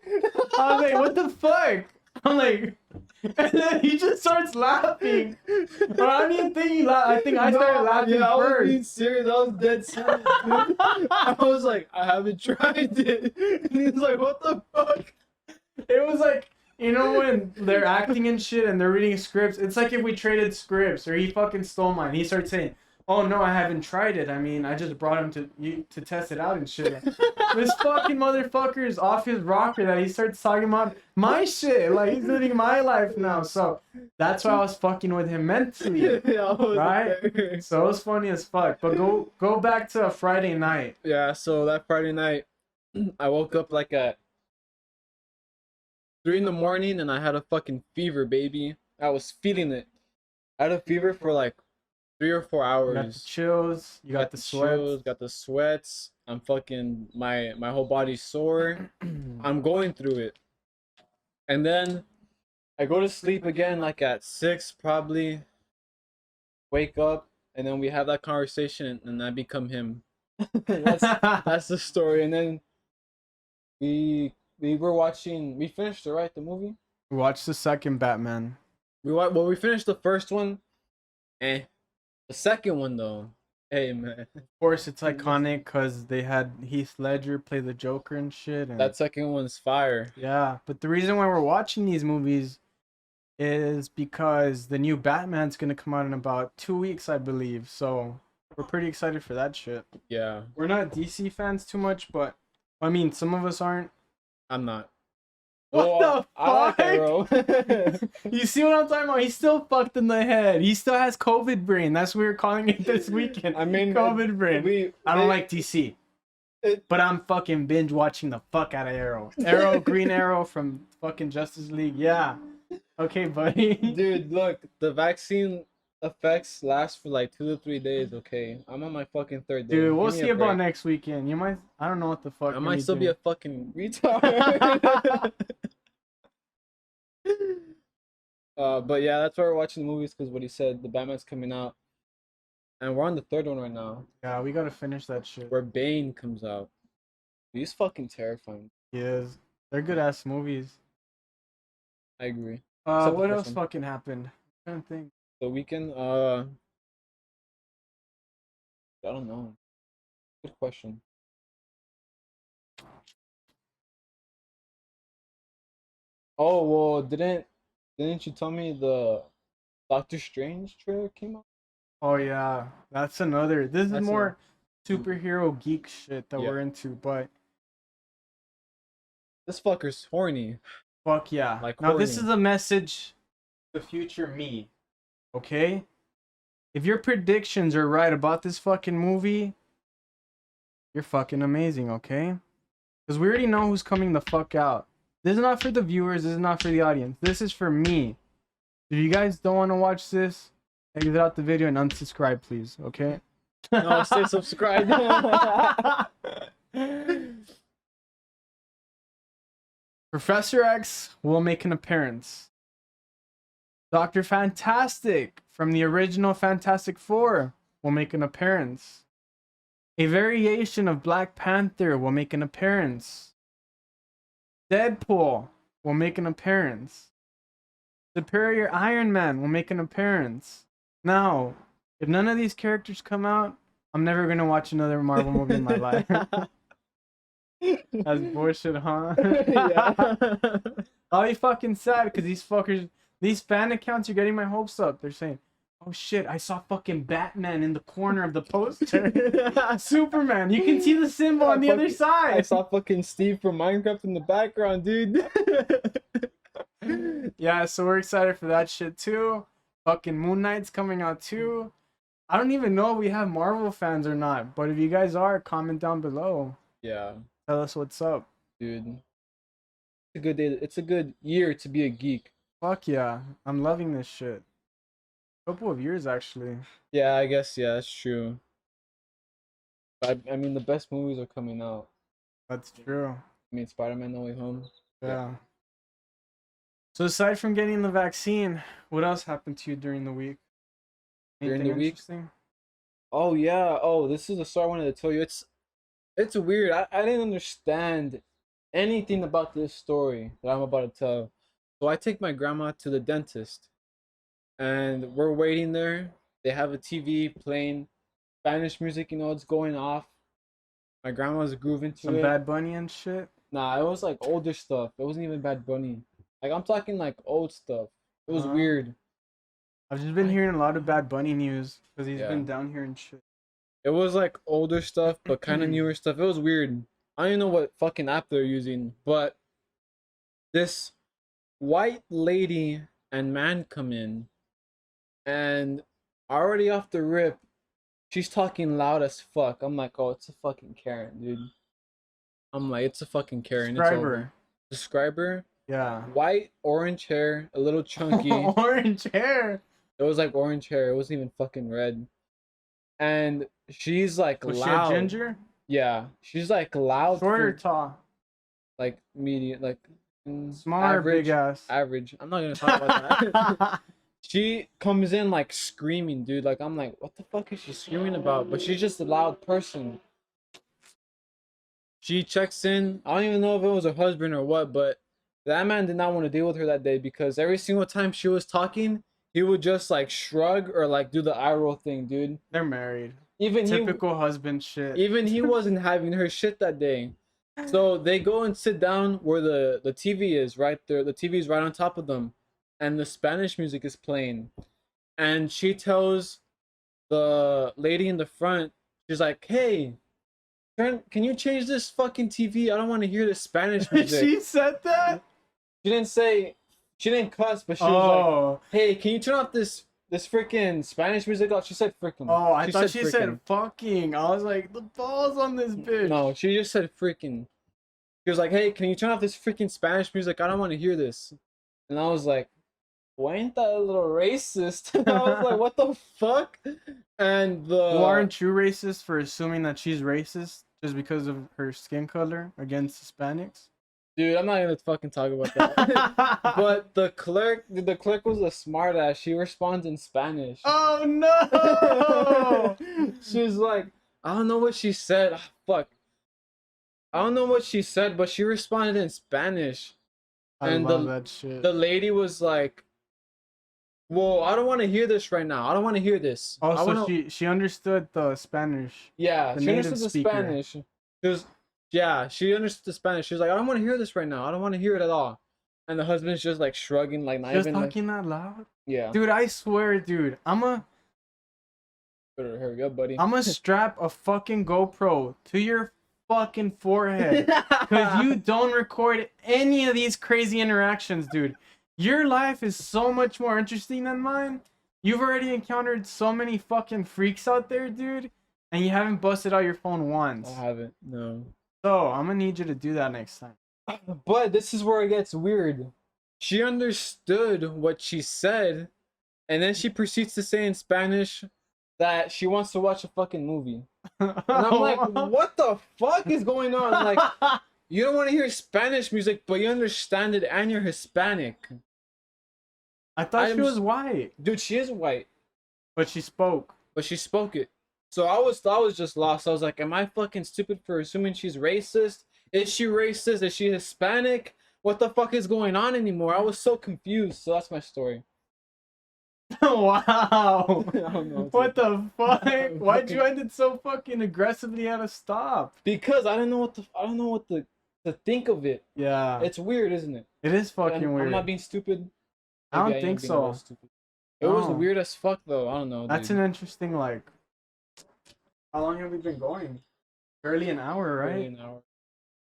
I was like, what the fuck? I'm like, and then he just starts laughing. But I don't even think he laughed. I think I started laughing I was first. being serious. I was dead serious, dude. I was like, I haven't tried it. And he's like, what the fuck? It was like, you know when they're acting and shit and they're reading scripts? It's like if we traded scripts or he fucking stole mine. He starts saying, oh no, I haven't tried it. I mean, I just brought him to test it out and shit. This fucking motherfucker is off his rocker that he starts talking about my shit. Like, he's living my life now. So that's why I was fucking with him mentally. Right? There. So it was funny as fuck. But go back to a Friday night. Yeah, so that Friday night, I woke up like at 3 in the morning and I had a fucking fever, baby. I was feeling it. I had a fever for like 3 or 4 hours. You got the chills. You got the sweats. chills, got the sweats. I'm fucking my whole body's sore. I'm going through it. And then I go to sleep again like at 6 probably. Wake up and then we have that conversation and I become him. That's the story. And then we finished it, right? The movie? Watch the second Batman. We finished the first one. The second one though. Hey man. Of course, it's iconic because they had Heath Ledger play the Joker and shit. And That second one's fire. yeah, but the reason why we're watching these movies is because the new Batman's gonna come out in about 2 weeks, I believe. So we're pretty excited for that shit. Yeah. We're not DC fans too much, but I mean, some of us aren't. I'm not. What the I like fuck? Arrow. You see what I'm talking about? He's still fucked in the head. He still has COVID brain. That's what we were calling it this weekend. I mean, COVID brain. I don't like DC. But I'm fucking binge watching the fuck out of Arrow. Arrow, Green Arrow from fucking Justice League. Yeah. Okay, buddy. Dude, look, the vaccine effects last for like 2 to 3 days, okay? I'm on my fucking third day. Dude, we'll Give me see a about break. next weekend. You might, I don't know what the fuck. I might still be a fucking retard. But yeah, that's why we're watching the movies because what he said, the Batman's coming out. And we're on the third one right now, Yeah, we gotta finish that shit. where Bane comes out. He's fucking terrifying. Yes. They're good ass movies. I agree. Except the What first else one. fucking happened? I don't think. The weekend, I don't know. Good question. Oh well, didn't you tell me the Doctor Strange trailer came out? Oh yeah, that's another. This is That's more superhero geek shit that Yeah. we're into, but This fucker's horny. fuck yeah. Like Now this horny. is a message to future me. Okay? If your predictions are right about this fucking movie, you're fucking amazing, okay? Because we already know who's coming the fuck out. This is not for the viewers, this is not for the audience. This is for me. If you guys don't want to watch this, exit out the video and unsubscribe, please, okay? No, stay subscribed. Professor X will make an appearance. Dr. Fantastic from the original Fantastic Four will make an appearance. A variation of Black Panther will make an appearance. Deadpool will make an appearance. Superior Iron Man will make an appearance. Now, if none of these characters come out, I'm never gonna watch another Marvel movie in my life. That's bullshit, huh? Yeah. I'll be fucking sad because these fuckers, these fan accounts are getting my hopes up. They're saying, oh shit, I saw fucking Batman in the corner of the poster. Superman, you can see the symbol on the other I side. saw fucking Steve from Minecraft in the background, dude. Yeah, so we're excited for that shit too. Fucking Moon Knight's coming out too. I don't even know if we have Marvel fans or not, but if you guys are, comment down below. Yeah, Tell us what's up. dude. It's a good day. It's a good year to be a geek. Fuck yeah, I'm loving this shit. Couple of years actually. Yeah, I guess, yeah, that's true. I mean, the best movies are coming out. That's true. I mean, Spider-Man No Way Home. Yeah. So aside from getting the vaccine, what else happened to you during the week? During Anything the week? interesting? Oh yeah. Oh, this is the story I wanted to tell you. It's weird. I didn't understand anything about this story that I'm about to tell. So I take my grandma to the dentist, and we're waiting there. They have a TV playing Spanish music. You know, it's going off. My grandma's grooving to Some it. Bad Bunny and shit. Nah, it was like older stuff. It wasn't even Bad Bunny. Like, I'm talking like old stuff. It was weird. I've just been hearing a lot of Bad Bunny news because he's Yeah. been down here and shit. It was like older stuff, but kind of newer stuff. It was weird. I don't even know what fucking app they're using, but this white lady and man come in, and already off the rip, she's talking loud as fuck. I'm like, oh, it's a fucking Karen, dude. I'm like, it's a fucking Karen. It's over. Describe her. Yeah. White, orange hair, a little chunky. Orange hair. It was like orange hair. It wasn't even fucking red. And she's like Was loud. she a ginger? Yeah, she's like loud. Short or for, tall? like medium, like Small or big ass? Average. I'm not gonna talk about that. She comes in like screaming, dude. Like, I'm like, what the fuck is she screaming about? But she's just a loud person. She checks in. I don't even know if it was her husband or what, but that man did not want to deal with her that day because every single time she was talking, he would just like shrug or like do the eye roll thing, dude. They're married. Even Typical husband shit. Even he wasn't having her shit that day. So they go and sit down where the TV is right there. The TV is right on top of them. And the Spanish music is playing. And she tells the lady in the front, she's like, hey, can you change this fucking TV? I don't want to hear this Spanish music. She said that? She didn't cuss, but she was like, hey, can you turn off this freaking Spanish music off? She said freaking. Oh, I thought she said fucking. I was like, the balls on this bitch. No, she just said freaking. She was like, hey, can you turn off this freaking Spanish music? I don't want to hear this. And I was like, why ain't that a little racist? I was like, what the fuck? And Well, aren't you racist for assuming that she's racist just because of her skin color against Hispanics? Dude, I'm not gonna fucking talk about that. But the clerk was a smart ass. She responds in Spanish. Oh no! She's like, I don't know what she said. Fuck. I don't know what she said, but she responded in Spanish. I love that shit. The lady was like, well, I don't want to hear this right now. I don't want to hear this. Oh, so she understood the Spanish. Yeah, she understood the speaker. Spanish. She understood the Spanish. She was like, I don't want to hear this right now. I don't want to hear it at all. And the husband's just like shrugging, like not Just even talking that loud? Yeah. Dude, I swear, dude, Better hurry up, buddy. I'm gonna strap a fucking GoPro to your fucking forehead because you don't record any of these crazy interactions, dude. Your life is so much more interesting than mine. You've already encountered so many fucking freaks out there, dude, and you haven't busted out your phone once. I haven't. No. So I'm gonna need you to do that next time. But this is where it gets weird. She understood what she said, and then she proceeds to say in Spanish that she wants to watch a fucking movie. And I'm like, what the fuck is going on? Like, you don't want to hear Spanish music, but you understand it and you're Hispanic. I thought she was white. Dude, she is white. But she spoke. But she spoke it. So I was just lost. I was like, am I fucking stupid for assuming she's racist? Is she racist? Is she Hispanic? what the fuck is going on anymore. I was so confused. So that's my story. Wow. I don't know. What the fuck? Why'd you end it so fucking aggressively at a stop? Because I don't know what to think of it. Yeah. It's weird, isn't it? It is fucking weird. I'm not being stupid. I don't Maybe am think being a so. little stupid. It was No. weird as fuck though. I don't know. That's dude. an interesting, like, how long have we been going? Barely an hour, right? Barely an hour.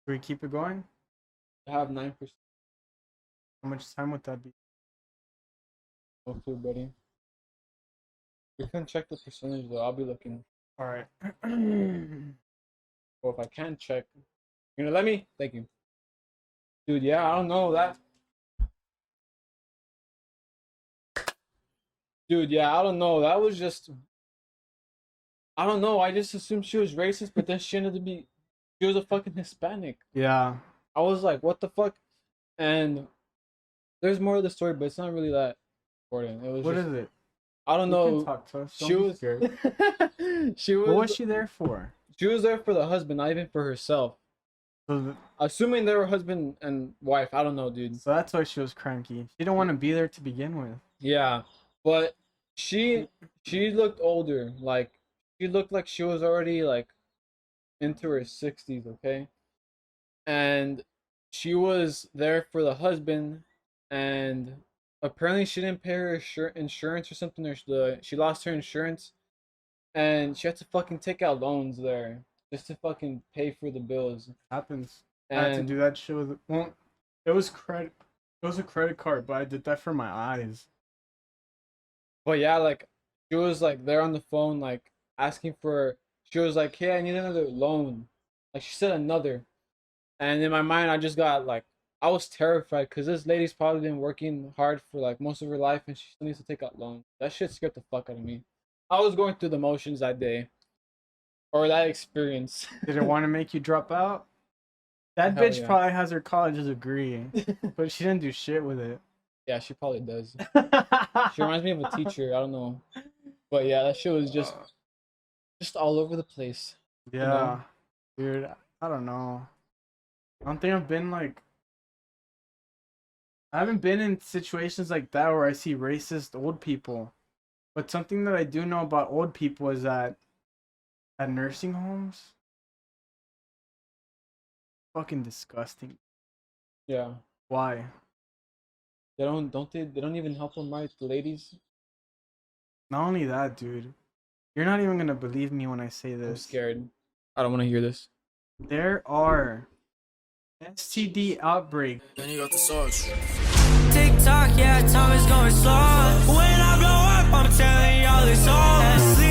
Do we keep it going? I have 9%. How much time would that be? No clue, buddy. We can check the percentage though. I'll be looking. All right. Well, if I can check, you know, let me. Thank you, dude. Yeah, I don't know that. Dude, yeah, I don't know. That was just. I don't know. I just assumed she was racist, but then she ended to be. She was a fucking Hispanic. Yeah. I was like, what the fuck? And there's more of the story, but it's not really that important. It was. What just, is it? I don't You know. can talk to us. Don't She be was. scared. She was. What was she there for? She was there for the husband, not even for herself. So, Assuming they were husband and wife. I don't know, dude. so that's why she was cranky. She didn't want to be there to begin with. Yeah, but she looked older. Like she looked like she was already like into her 60s. Okay, and she was there for the husband, and apparently she didn't pay her insurance or something. Or she lost her insurance, and she had to fucking take out loans there just to fucking pay for the bills. Happens. I had to And do that shit with. Well, it was credit. It was a credit card, but I did that for my eyes. but yeah, like she was like there on the phone, like asking for. She was like, "Hey, I need another loan." Like she said another, and in my mind, I just got like I was terrified because this lady's probably been working hard for like most of her life, and she still needs to take out loans. That shit scared the fuck out of me. I was going through the motions that day, or that experience. Did it want to make you drop out? That Hell bitch yeah. probably has her college degree, but she didn't do shit with it. Yeah, she probably does. She reminds me of a teacher. I don't know, but yeah, that shit was just all over the place. Yeah, dude. I don't know. I don't think I've been like. I haven't been in situations like that where I see racist old people. But something that I do know about old people is that at nursing homes, fucking disgusting. Yeah, Why? they don't even help them, right? The ladies. Not only that, dude. You're not even gonna believe me when I say I'm this. scared. I don't want to hear this. There are STD outbreaks. Then you got the sauce. TikTok, yeah, time is going slow. When I blow up, I'm telling y'all it's all.